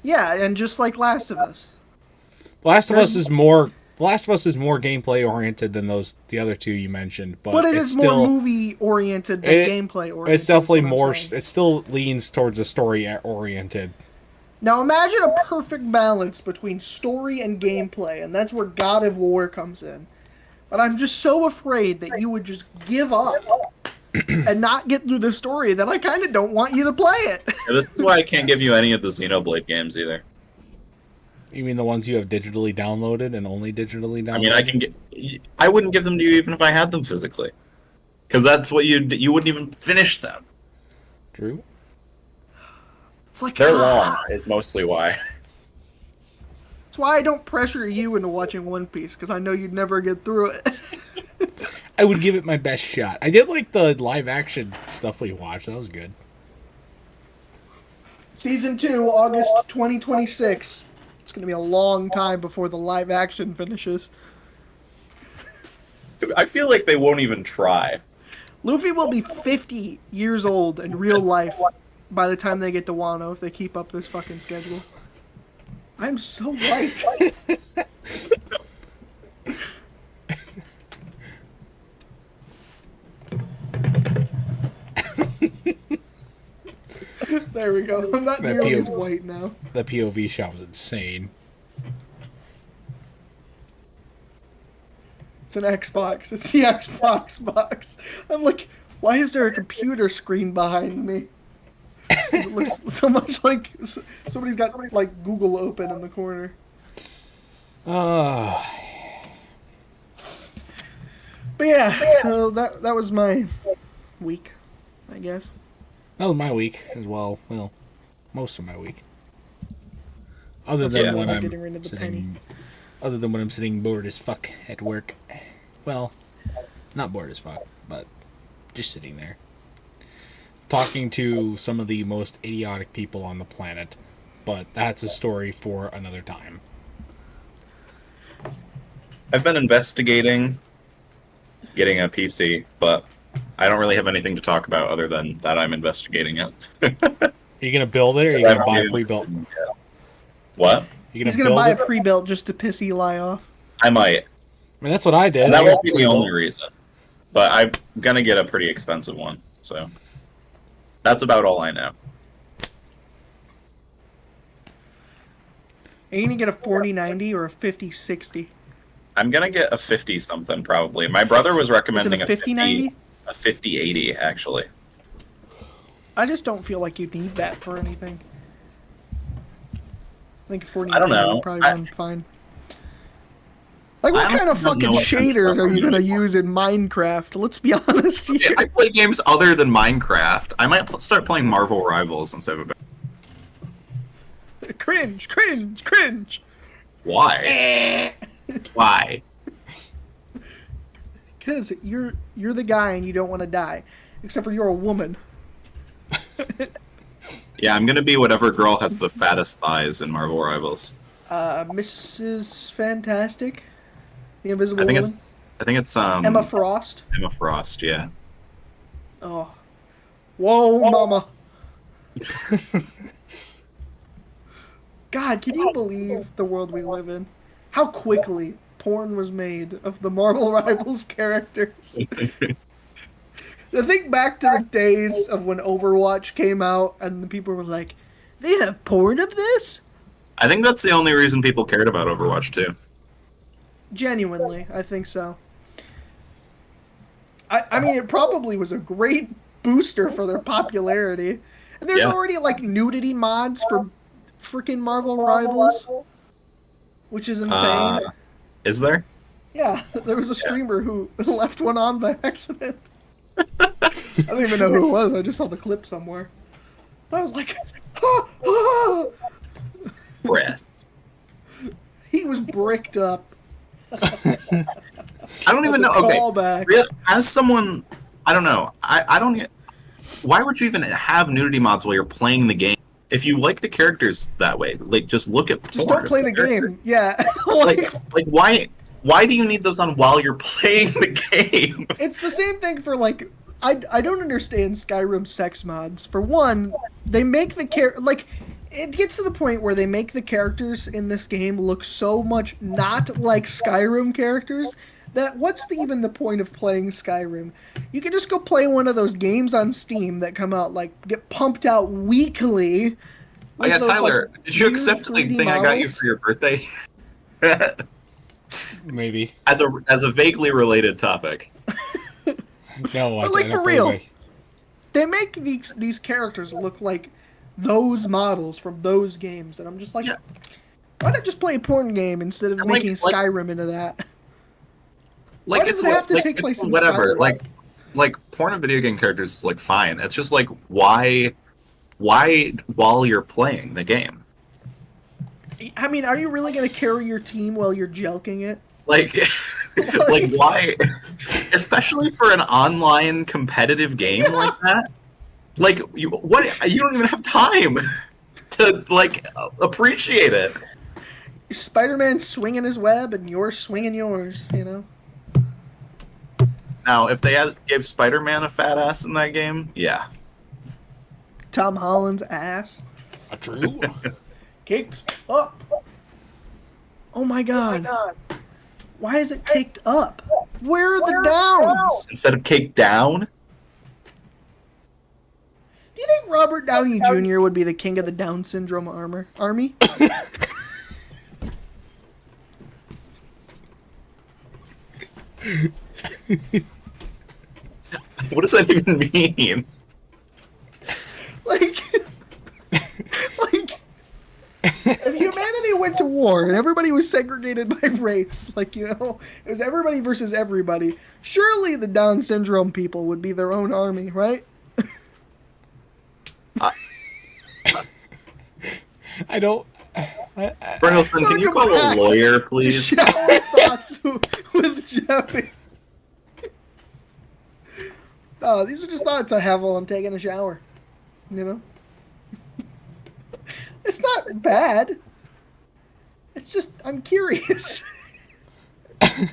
Yeah, and just like Last of Us. Last of Us is more gameplay oriented than the other two you mentioned, But it it's is still, more movie oriented than gameplay oriented. It's definitely is what I'm more. saying. It still leans towards the story oriented. Now imagine a perfect balance between story and gameplay, and that's where God of War comes in. But I'm just so afraid that you would just give up and not get through the story that I kind of don't want you to play it. Yeah, this is why I can't give you any of the Xenoblade games either. You mean the ones you have digitally downloaded and only digitally downloaded? I mean, I wouldn't give them to you even if I had them physically, because that's what you wouldn't even finish them. True. It's like They're long, is mostly why. That's why I don't pressure you into watching One Piece, because I know you'd never get through it. I would give it my best shot. I did like the live action stuff we watched. That was good. Season 2, August 2026. It's going to be a long time before the live action finishes. I feel like they won't even try. Luffy will be 50 years old in real life by the time they get to Wano if they keep up this fucking schedule. I'm so right. There we go. I'm not nearly as white now. The POV shot was insane. It's an Xbox. It's the Xbox box. I'm like, why is there a computer screen behind me? It looks so much like somebody's got like Google open in the corner. But yeah, so that was my week, I guess. That was my week as well. Well, most of my week. Other than when I'm sitting, other than when I'm sitting bored as fuck at work. Well, not bored as fuck, but just sitting there. Talking to some of the most idiotic people on the planet. But that's a story for another time. I've been investigating getting a PC, but I don't really have anything to talk about other than that I'm investigating it. Are you going to build it, or are you going to buy a pre-built? What? He's going to buy a pre-built just to piss Eli off. I might. I mean, that's what I did. And that won't be the only reason. But I'm going to get a pretty expensive one, so that's about all I know. Are you going to get a 4090 or a 5060? I'm going to get a 50-something, probably. My brother was recommending a 5090? A 5080, actually. I just don't feel like you need that for anything. I think a 4090 I don't know. would probably run fine. Like, what kind of fucking shaders are you going to use in Minecraft? Let's be honest here. Yeah, I play games other than Minecraft. I might start playing Marvel Rivals instead of Cringe, cringe, cringe. Why? Why? Because you're the guy and you don't want to die. Except for you're a woman. Yeah, I'm gonna be whatever girl has the fattest thighs in Marvel Rivals. Mrs. Fantastic? The Invisible I think Woman? it's Emma Frost? Emma Frost, yeah. Oh. Whoa, mama. God, can you believe the world we live in? How quickly porn was made of the Marvel Rivals characters. I think back to the days of when Overwatch came out and the people were like, they have porn of this? I think that's the only reason people cared about Overwatch 2. Genuinely, I think so. I mean, it probably was a great booster for their popularity. And there's already, like, nudity mods for freaking Marvel Rivals, which is insane. Is there? Yeah, there was a streamer who left one on by accident. I don't even know who it was. I just saw the clip somewhere. I was like, ah, ah. Breasts. He was bricked up. I don't even know. Okay, as someone, I don't know. I don't. Why would you even have nudity mods while you're playing the game? If you like the characters that way, like just look at porn. Just don't play the game. Yeah. like why? Why do you need those on while you're playing the game? It's the same thing for like. I don't understand Skyrim sex mods. For one, they make the like. It gets to the point where they make the characters in this game look so much not like Skyrim characters that what's even the point of playing Skyrim? You can just go play one of those games on Steam that come out, like, get pumped out weekly. Oh yeah, Tyler, did you accept the thing I got you for your birthday? Maybe. As a vaguely related topic. No, but like, for real, they make these characters look like those models from those games, and I'm just like, why not just play a porn game instead of making Skyrim into that? Like, why does it have to take place in whatever. Skyrim? Like, like porn of video game characters is like fine. It's just like why while you're playing the game? I mean, are you really going to carry your team while you're jelking it? Like, like why? Especially for an online competitive game like that. Like, you don't even have time to like appreciate it. Spider-Man swinging his web and you're swinging yours. You know. Now, if they gave Spider-Man a fat ass in that game, yeah. Tom Holland's ass. True. Kicked up. Oh my god. Why is it kicked up? Where are the downs? Instead of cake down. Do you think Robert Downey Jr. would be the king of the Down syndrome army? What does that even mean? Like, if humanity went to war and everybody was segregated by race, like, you know, it was everybody versus everybody, surely the Down syndrome people would be their own army, right? I don't. Pringleson, can you call a lawyer, please? Shower thoughts with Jeffy. Oh, these are just thoughts I have while I'm taking a shower. You know? It's not bad. It's just, I'm curious. I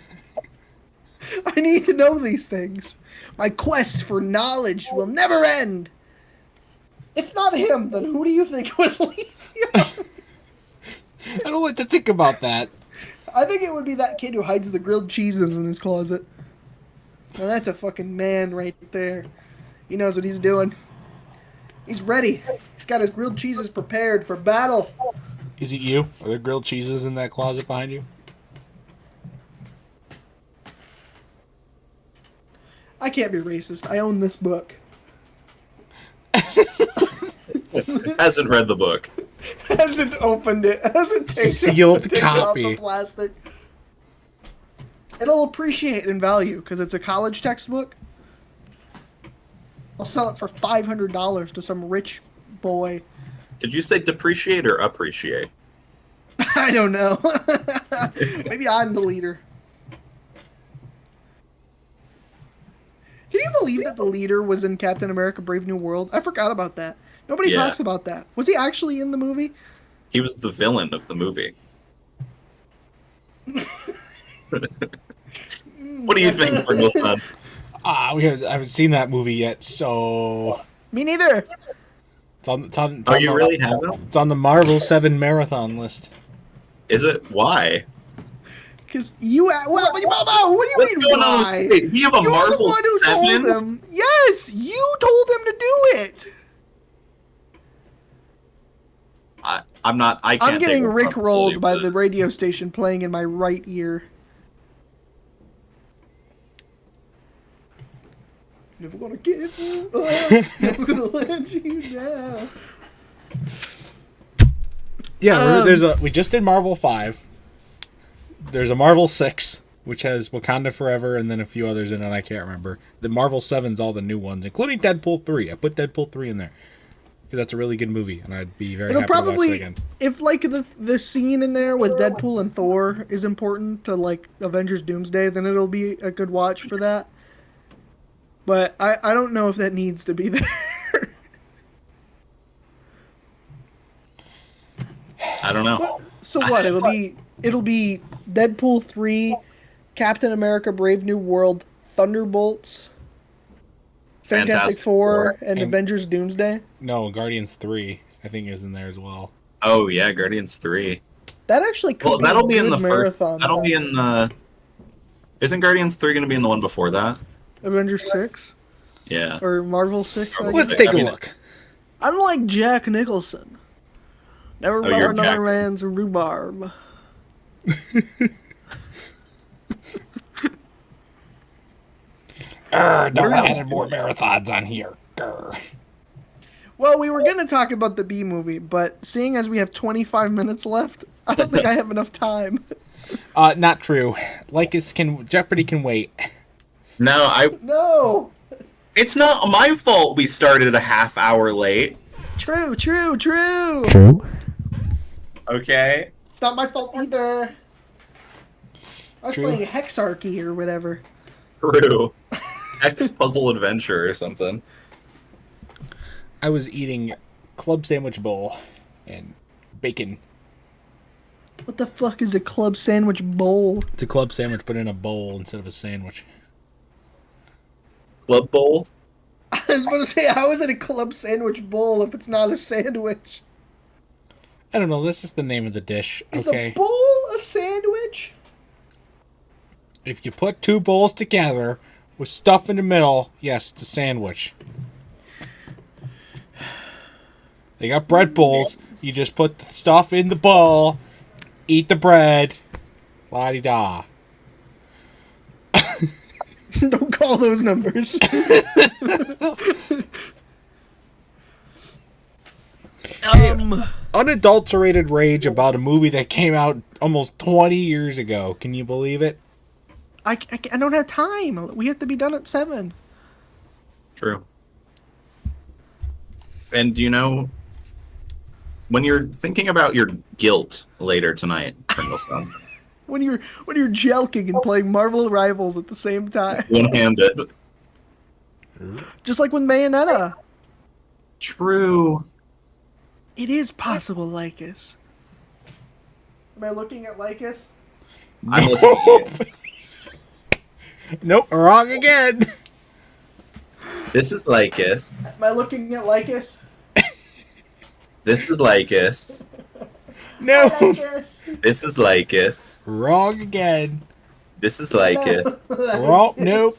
need to know these things. My quest for knowledge will never end. If not him, then who do you think would leave you? I don't like to think about that. I think it would be that kid who hides the grilled cheeses in his closet. Now that's a fucking man right there. He knows what he's doing. He's ready. He's got his grilled cheeses prepared for battle. Is it you? Are there grilled cheeses in that closet behind you? I can't be racist. I own this book. Hasn't read the book. Hasn't opened it. Hasn't taken Sealed taken copy. off the plastic. It'll appreciate in value because it's a college textbook. I'll sell it for $500 to some rich boy. Did you say depreciate or appreciate? I don't know. Maybe I'm the leader. Can you believe that the leader was in Captain America: Brave New World? I forgot about that. Nobody talks about that. Was he actually in the movie? He was the villain of the movie. What do you think, Pringleson? I haven't seen that movie yet, so Me neither. Oh, you really haven't? It's on the Marvel 7 marathon list. Is it? Why? Because you... What do you What's mean, going on why? with you? You have a You're Marvel the one who 7? told him. Yes, you told him to do it. I'm not. I can't. I'm getting take rickrolled by responsibility, the radio station playing in my right ear. Never gonna give you up. Never gonna let you down. Yeah, we just did Marvel 5. There's a Marvel 6, which has Wakanda Forever, and then a few others in it I can't remember. The Marvel 7's all the new ones, including Deadpool 3. I put Deadpool 3 in there. Because that's a really good movie, and I'd be very happy to watch it again. If like the scene in there with Deadpool and Thor is important to like Avengers Doomsday, then it'll be a good watch for that. But I don't know if that needs to be there. I don't know. So what? It'll be Deadpool 3, Captain America: Brave New World, Thunderbolts, Fantastic Four, and Avengers Doomsday. No, Guardians 3, I think, is in there as well. Oh yeah, Guardians 3. That actually could be that'll a be in good the first. marathon. That'll be in the. Isn't Guardians 3 going to be in the one before that? Avengers 6? Yeah. Or Marvel 6? Let's take a look. I'm like Jack Nicholson. Never bought you're another Jack. man's rhubarb. No, I added more marathons on here. Grr. Well, we were going to talk about the B movie, but seeing as we have 25 minutes left, I don't think I have enough time. Not true. Jeopardy can wait. No, No! It's not my fault we started a half hour late. True. Okay? It's not my fault either. I was True. playing Hexarchy or whatever. True. X Puzzle Adventure or something. I was eating club sandwich bowl and bacon. What the fuck is a club sandwich bowl? It's a club sandwich, but in a bowl instead of a sandwich. Club Bowl? I was going to say, how is it a club sandwich bowl if it's not a sandwich? I don't know. That's just the name of the dish. Is Okay. a bowl a sandwich? If you put two bowls together with stuff in the middle, yes, it's a sandwich. They got bread bowls. You just put the stuff in the bowl, eat the bread, la-di-da. Don't call those numbers. Unadulterated rage about a movie that came out almost 20 years ago. Can you believe it? I don't have time. We have to be done at 7. True. And you know, when you're thinking about your guilt later tonight, Pringleson, When you're jelking and playing Marvel Rivals at the same time. one-handed. Just like with Bayonetta. True. It is possible, Likus. Am I looking at Likus? I'm looking at you. Nope, wrong again. This is Likus. Am I looking at Likus? This is Likus. No, Likus. This is Likus. wrong again. This is Likus. Wrong. Nope.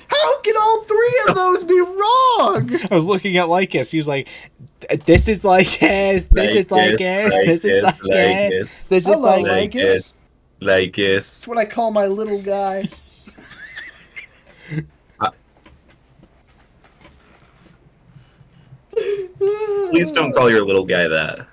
How can all 3 of those be wrong? I was looking at Likus. He was like, "This is Likus. This is Likus. This is Likus. This is Hello, Likus." Likus. Likus. That's what I call my little guy. Please don't call your little guy that.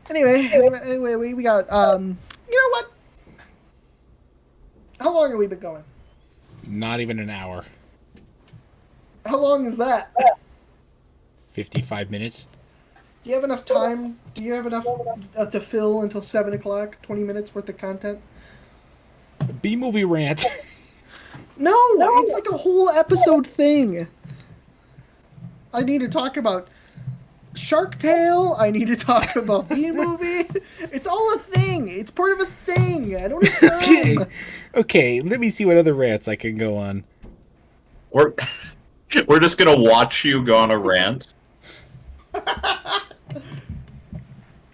Anyway, we got you know what? How long have we been going? Not even an hour. How long is that? 55 minutes. Do you have enough time? Do you have enough to fill until 7 o'clock? 20 minutes worth of content? B-movie rant. No, it's like a whole episode thing. I need to talk about Shark Tale. I need to talk about B-movie. It's all a thing. It's part of a thing. I don't have time. Okay, let me see what other rants I can go on. We're just gonna watch you go on a rant.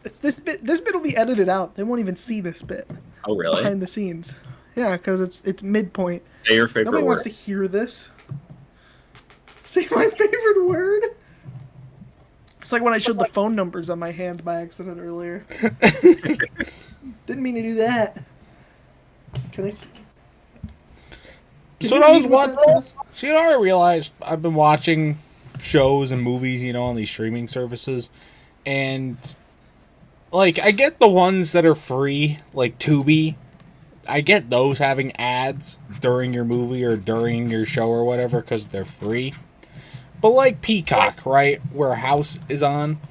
It's this bit. This bit will be edited out. They won't even see this bit Oh really? behind the scenes. Yeah, because it's midpoint. Say your favorite Nobody word. wants to hear this. Say my favorite word. It's like when I showed the phone numbers on my hand by accident earlier. Didn't mean to do that. Can I see? So what I was watching. See, what I realized, I've been watching shows and movies, you know, on these streaming services, and like I get the ones that are free, like Tubi. I get those having ads during your movie or during your show or whatever because they're free. But like Peacock, right, where House is on,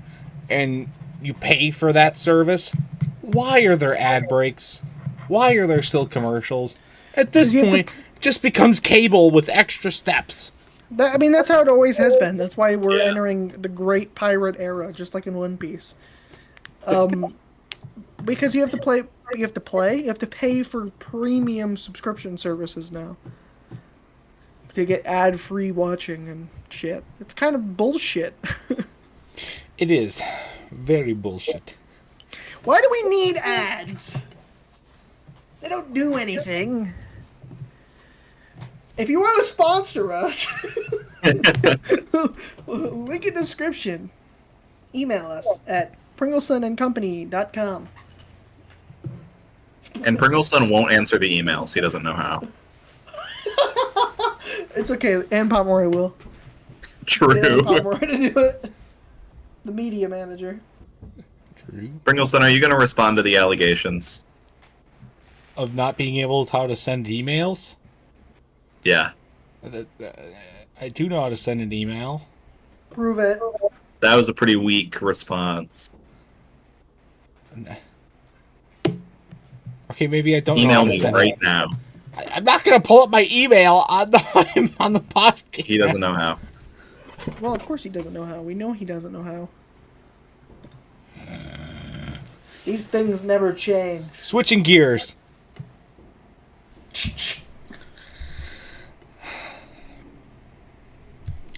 and you pay for that service, why are there ad breaks? Why are there still commercials? At this point, just becomes cable with extra steps. That's how it always has been. That's why we're Yeah. entering the great pirate era, just like in One Piece. Because you have to pay for premium subscription services now to get ad-free watching and shit. It's kind of bullshit. It is very bullshit. Why do we need ads? They don't do anything. If you want to sponsor us, link in description. Email us at PringlesonandCompany.com. And Pringleson won't answer the emails. He doesn't know how. It's okay, Ann Pomeroy will. True. Ann Pomeroy to do it. The media manager. True. Pringleson, are you going to respond to the allegations? Of not being able to send emails? Yeah. I do know how to send an email. Prove it. That was a pretty weak response. Okay, maybe I don't know Email how to me send right it. now. I'm not going to pull up my email on the podcast. He doesn't know how. Well, of course he doesn't know how. We know he doesn't know how. These things never change. Switching gears.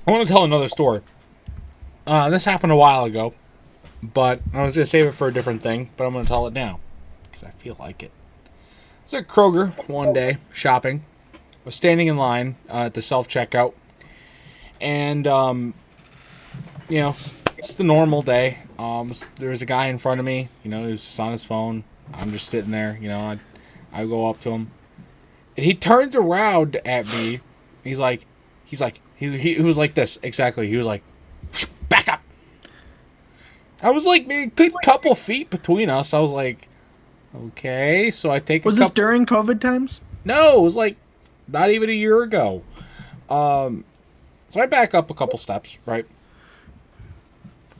I want to tell another story. This happened a while ago, but I was going to save it for a different thing, but I'm going to tell it now because I feel like it. I was at Kroger one day shopping. I was standing in line at the self-checkout, and, you know, it's the normal day. There was a guy in front of me, he was just on his phone. I'm just sitting there, I go up to him, and he turns around at me. He was like this, exactly. He was like, back up. I was like, a good couple feet between us. I was like, okay, so I take a Was this during COVID times? No, it was like not even a year ago. So I back up a couple steps, right?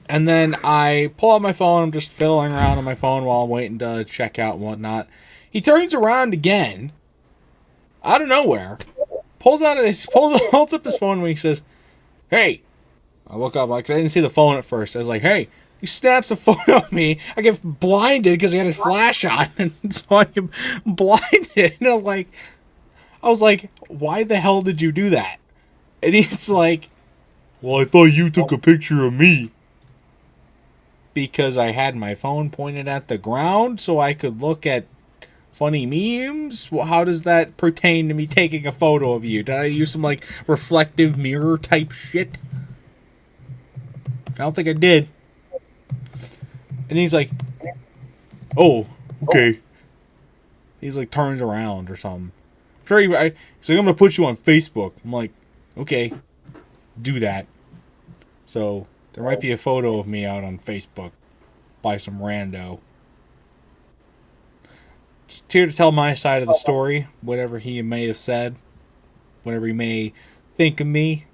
And then I pull out my phone. I'm just fiddling around on my phone while I'm waiting to check out and whatnot. He turns around again, out of nowhere, holds up his phone and he says, "Hey." I look up, like, I didn't see the phone at first. I was like, "Hey." He snaps the phone of me. I get blinded because he had his flash on, and so I get blinded. And I was like, "Why the hell did you do that?" And he's like, "Well, I thought you took a picture of me." Because I had my phone pointed at the ground so I could look at funny memes? Well, how does that pertain to me taking a photo of you? Did I use some, reflective mirror type shit? I don't think I did. And he's like, "Oh, okay." He's like, turns around or something. He's like, "I'm going to put you on Facebook." I'm like, "Okay, do that." So there might be a photo of me out on Facebook by some rando. Just here to tell my side of the story, whatever he may have said, whatever he may think of me.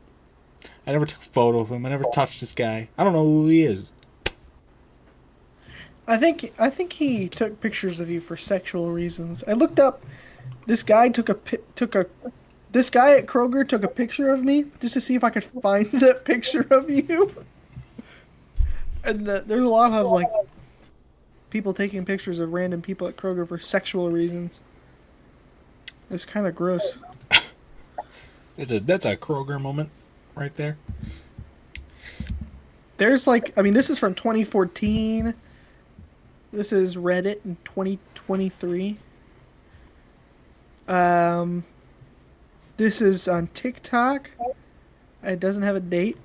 I never took a photo of him. I never touched this guy. I don't know who he is. I think he took pictures of you for sexual reasons. I looked up. This guy This guy at Kroger took a picture of me just to see if I could find that picture of you. And there's a lot of people taking pictures of random people at Kroger for sexual reasons. It's kind of gross. That's a Kroger moment right there. There's this is from 2014. This is Reddit in 2023. This is on TikTok. It doesn't have a date.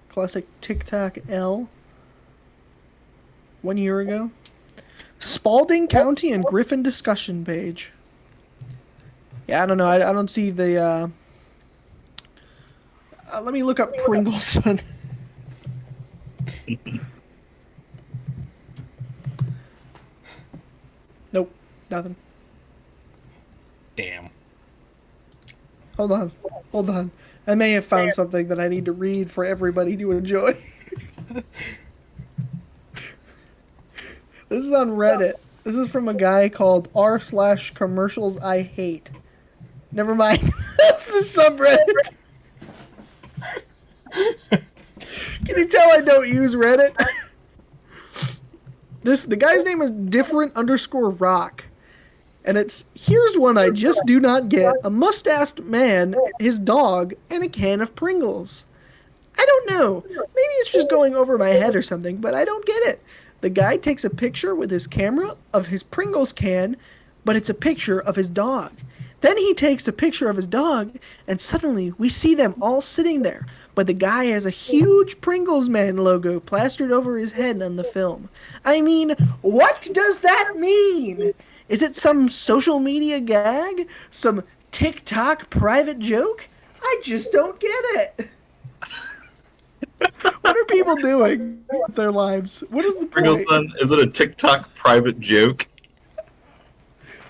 Classic TikTok L. 1 year ago. Spalding County and Griffin discussion page. Yeah, I don't know. I don't see the. Let me look up Pringleson. Nope, nothing. Damn. Hold on. I may have found something that I need to read for everybody to enjoy. This is on Reddit. This is from a guy called r/commercials I hate. Never mind. That's the subreddit. Can you tell I don't use Reddit? The guy's name is different_rock. And here's one I just do not get. A mustached man, his dog, and a can of Pringles. I don't know. Maybe it's just going over my head or something, but I don't get it. The guy takes a picture with his camera of his Pringles can, but it's a picture of his dog. Then he takes a picture of his dog, and suddenly we see them all sitting there. But the guy has a huge Pringles Man logo plastered over his head on the film. I mean, what does that mean? Is it some social media gag? Some TikTok private joke? I just don't get it. What are people doing with their lives? What is the point? Pringleson, is it a TikTok private joke?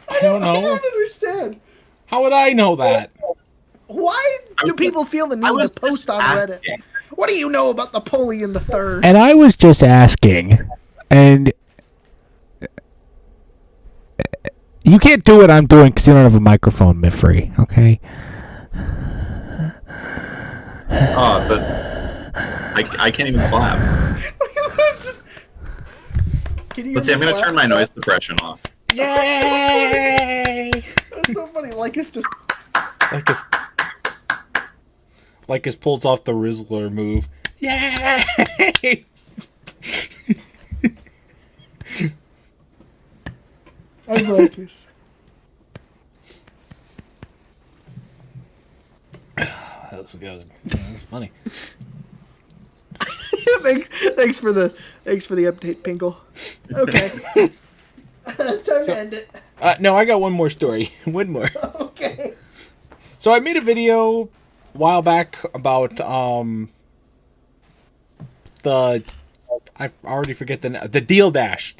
I don't I know. don't understand. How would I know that? Why do people feel the need to post on Reddit? What do you know about Napoleon III? And I was just asking, and you can't do what I'm doing because you don't have a microphone, Miffrey, okay? Oh, but I can't even clap. Let's see, I'm going to turn my noise suppression off. Yay! That's so funny. Likus just... Likus pulls off the Rizzler move. Yay! I like this. That was funny. thanks for the update, Pinkle. Okay. Time to end it. No, I got one more story. One more. Okay. So I made a video a while back about the I already forget the Deal Dash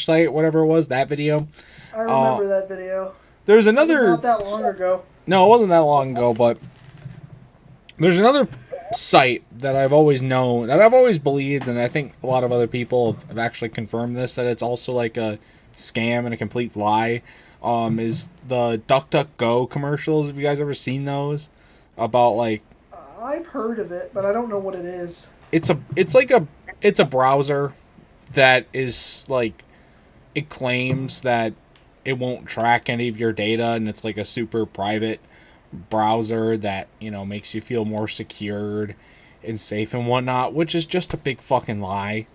site, whatever it was, that video. I remember that video. There's another Not that long ago. No, it wasn't that long ago, but there's another site that I've always known, that I've always believed, and I think a lot of other people have actually confirmed this, that it's also like a scam and a complete lie. Is the DuckDuckGo commercials? Have you guys ever seen those? About like I've heard of it, but I don't know what it is. it's a browser that is like, it claims that it won't track any of your data, and it's like a super private browser that, you know, makes you feel more secured and safe and whatnot, which is just a big fucking lie.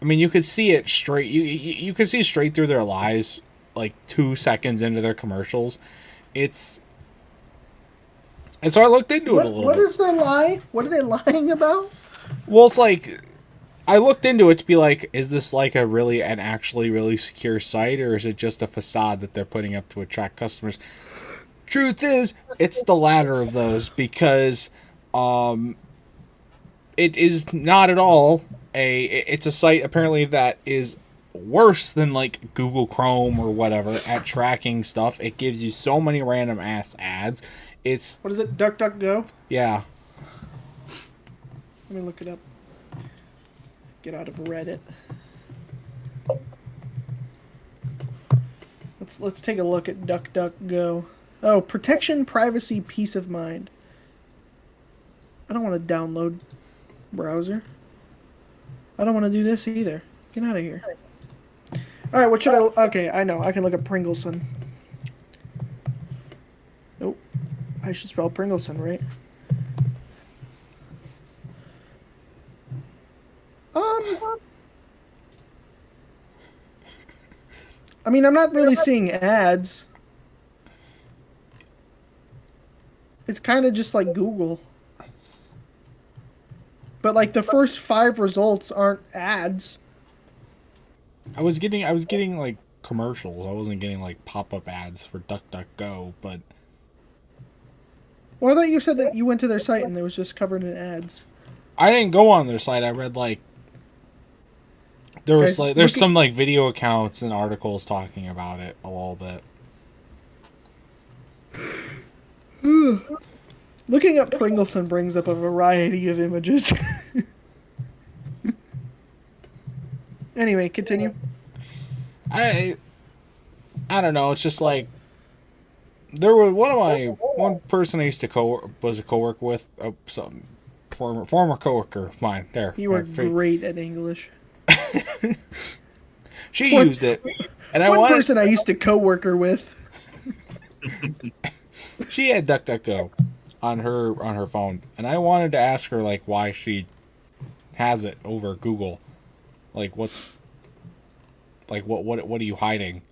I mean, you could see it straight. You could see straight through their lies like 2 seconds into their commercials. And so I looked into it a little bit. What is their lie? What are they lying about? Well, it's like, I looked into it to be like, is this like an actually really secure site, or is it just a facade that they're putting up to attract customers? Truth is, it's the latter of those, because it is not at all it's a site apparently that is worse than like Google Chrome or whatever at tracking stuff. It gives you so many random ass ads. It's, What is it? DuckDuckGo? yeah. Let me look it up. Get out of Reddit. Let's take a look at DuckDuckGo. Oh, protection, privacy, peace of mind. I don't want to download browser. I don't want to do this either. Get out of here. Alright, what should I... Okay, I know. I can look at Pringleson. Nope. I should spell Pringleson, right? I mean, I'm not really seeing ads. It's kind of just like Google. But like the first 5 results aren't ads. I was getting like commercials. I wasn't getting like pop-up ads for DuckDuckGo, but Well, I thought you said that you went to their site and it was just covered in ads. I didn't go on their site. I read like there's some like video accounts and articles talking about it a little bit. Looking up Pringleson brings up a variety of images. Anyway, continue. I don't know. It's just like there was one person I used to was a coworker with, some former coworker of mine. There, You were great at English. She used it, and One person I used to co-worker with. She had DuckDuckGo on her phone, and I wanted to ask her like why she has it over Google. Like what are you hiding?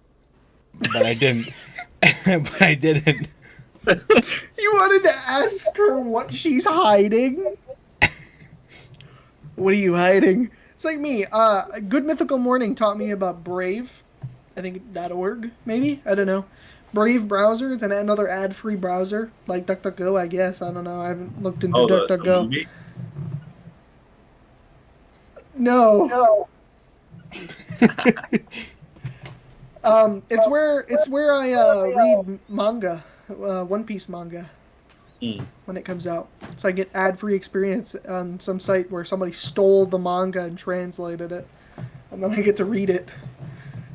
But I didn't. But I didn't. You wanted to ask her what she's hiding? What are you hiding? It's like me. Good Mythical Morning taught me about Brave. I think .org, maybe? I don't know. Brave browser is another ad-free browser, like DuckDuckGo, I guess. I don't know. I haven't looked into DuckDuckGo. No. It's where I read manga, One Piece manga, when it comes out. So I get ad-free experience on some site where somebody stole the manga and translated it, and then I get to read it.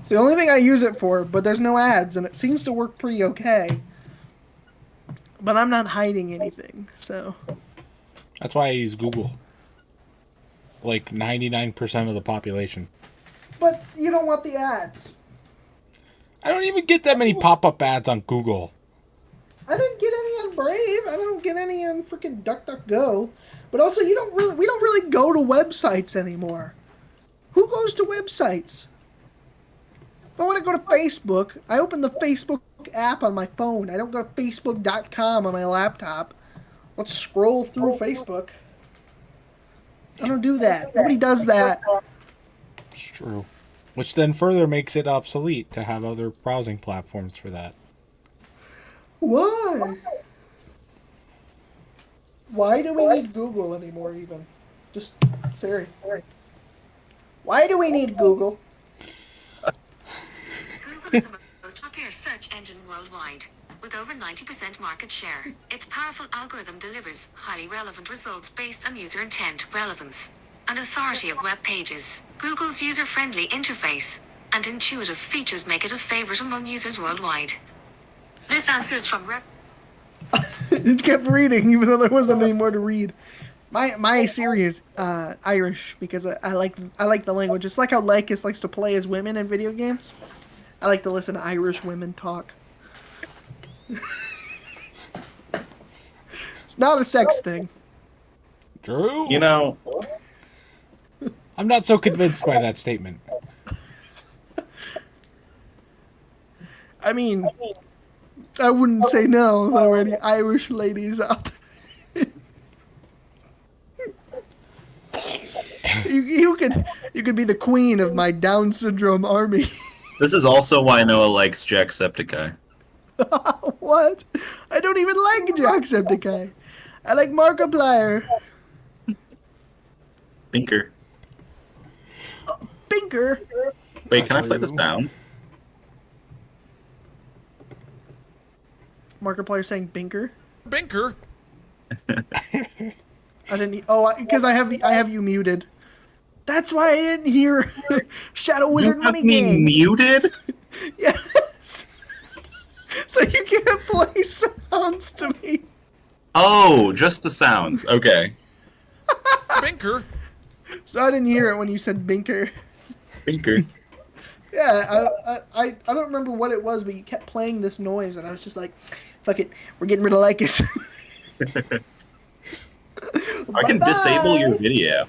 It's the only thing I use it for, but there's no ads, and it seems to work pretty okay. But I'm not hiding anything, so. That's why I use Google. Like 99% of the population. But you don't want the ads. I don't even get that many pop-up ads on Google. I didn't get any on Brave. I don't get any on freaking DuckDuckGo. But also, we don't really go to websites anymore. Who goes to websites? If I want to go to Facebook, I open the Facebook app on my phone. I don't go to Facebook.com on my laptop. Let's scroll through Facebook. I don't do that. Nobody does that. It's true. Which then further makes it obsolete to have other browsing platforms for that. Why? Why do we need Google anymore, even? Just, Siri. Why do we need Google? Google is the most popular search engine worldwide. With over 90% market share, its powerful algorithm delivers highly relevant results based on user intent, relevance, and authority of web pages. Google's user-friendly interface and intuitive features make it a favorite among users worldwide. This answer is from It kept reading, even though there wasn't any more to read. My Siri is Irish because I like the language. It's like how Likus likes to play as women in video games. I like to listen to Irish women talk. It's not a sex thing. Drew? You know, I'm not so convinced by that statement. I mean, I wouldn't say no if there were any Irish ladies out there. You could be the queen of my Down syndrome army. this is also why Noah likes Jacksepticeye. What? I don't even like Jacksepticeye. I like Markiplier. Binker. Binker. Wait, can I play the sound? Markiplier saying Binker. Binker? I didn't. Oh, because I have you muted. That's why I didn't hear Shadow Wizard You have Money me Gang. muted? Yes. So you can't play sounds to me. Oh, just the sounds. Okay. Binker? So I didn't hear it when you said Binker. Binker. Yeah, I don't remember what it was, but you kept playing this noise, and I was just like, "Fuck it, we're getting rid of Likus." I can disable your video.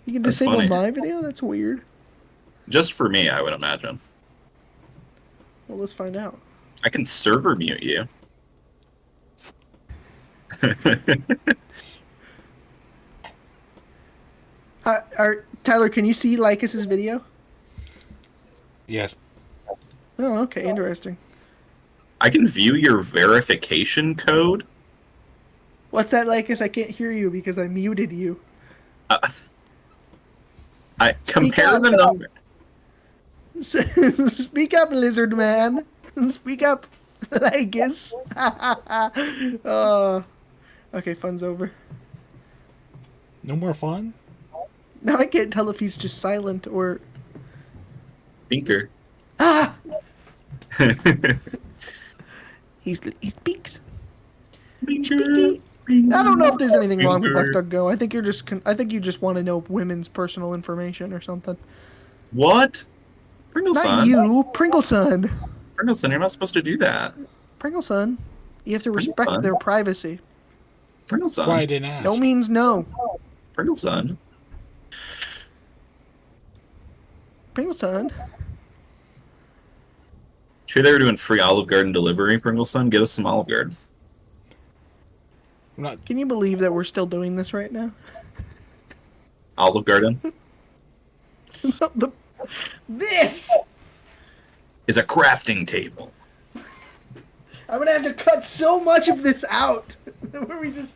You can That's disable funny. my video? That's weird. Just for me, I would imagine. Well, let's find out. I can server mute you. Tyler, can you see Likus's video? Yes. Oh, okay, interesting. I can view your verification code. What's that, Likus? I can't hear you because I muted you. I compare up. the number. Speak up, lizard man. Speak up, Likus. Okay, fun's over. No more fun? Now I can't tell if he's just silent or... Binker. Ah! He speaks. Binker. I don't know if there's anything wrong with Binker. DuckDuckGo. I think you just want to know women's personal information or something. What? Pringleson. Not you, Pringleson. Pringleson, you're not supposed to do that. Pringleson. You have to respect Pringleson. their privacy. Pringleson. That's why I didn't ask. No means no. Pringleson. Pringleson. Sure, they were doing free Olive Garden delivery. Pringleson, get us some Olive Garden. I'm not. Can you believe that we're still doing this right now? Olive Garden This! is a crafting table. I'm gonna have to cut so much of this out. Where we just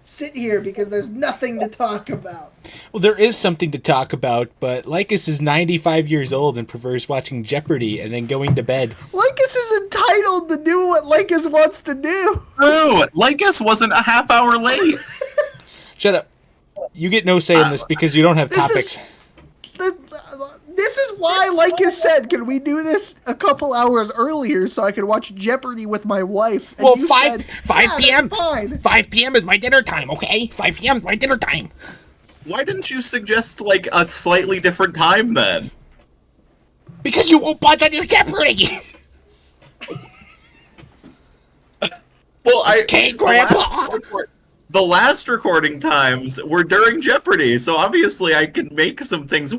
sit here because there's nothing to talk about. Well, there is something to talk about, but Likus is 95 years old and prefers watching Jeopardy and then going to bed. Likus is entitled to do what Likus wants to do. True! Likus wasn't a half hour late! Shut up. You get no say in this because you don't have topics. This is why, like you said, can we do this a couple hours earlier so I can watch Jeopardy with my wife? And Well, you 5 said, 5 "Yeah, p.m. that's fine." 5 p.m. is my dinner time, okay? 5 p.m. is my dinner time. Why didn't you suggest, like, a slightly different time then? Because you won't budge on your Jeopardy. Well, Okay, Grandpa. The last recording times were during Jeopardy, so obviously I can make some things.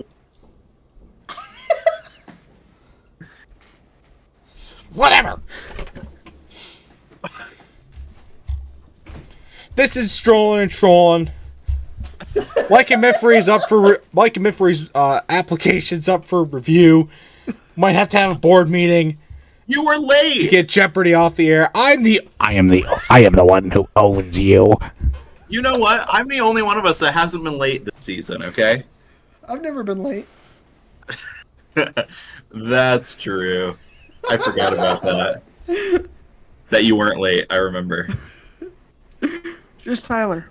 Whatever. This is Strollin Trollin. LikunMiffery's up for LikunMiffery's application's up for review. Might have to have a board meeting. You were late. To get Jeopardy off the air. I am the one who owns you. You know what? I'm the only one of us that hasn't been late this season. Okay. I've never been late. That's true. I forgot about that. That you weren't late. I remember. Just Tyler.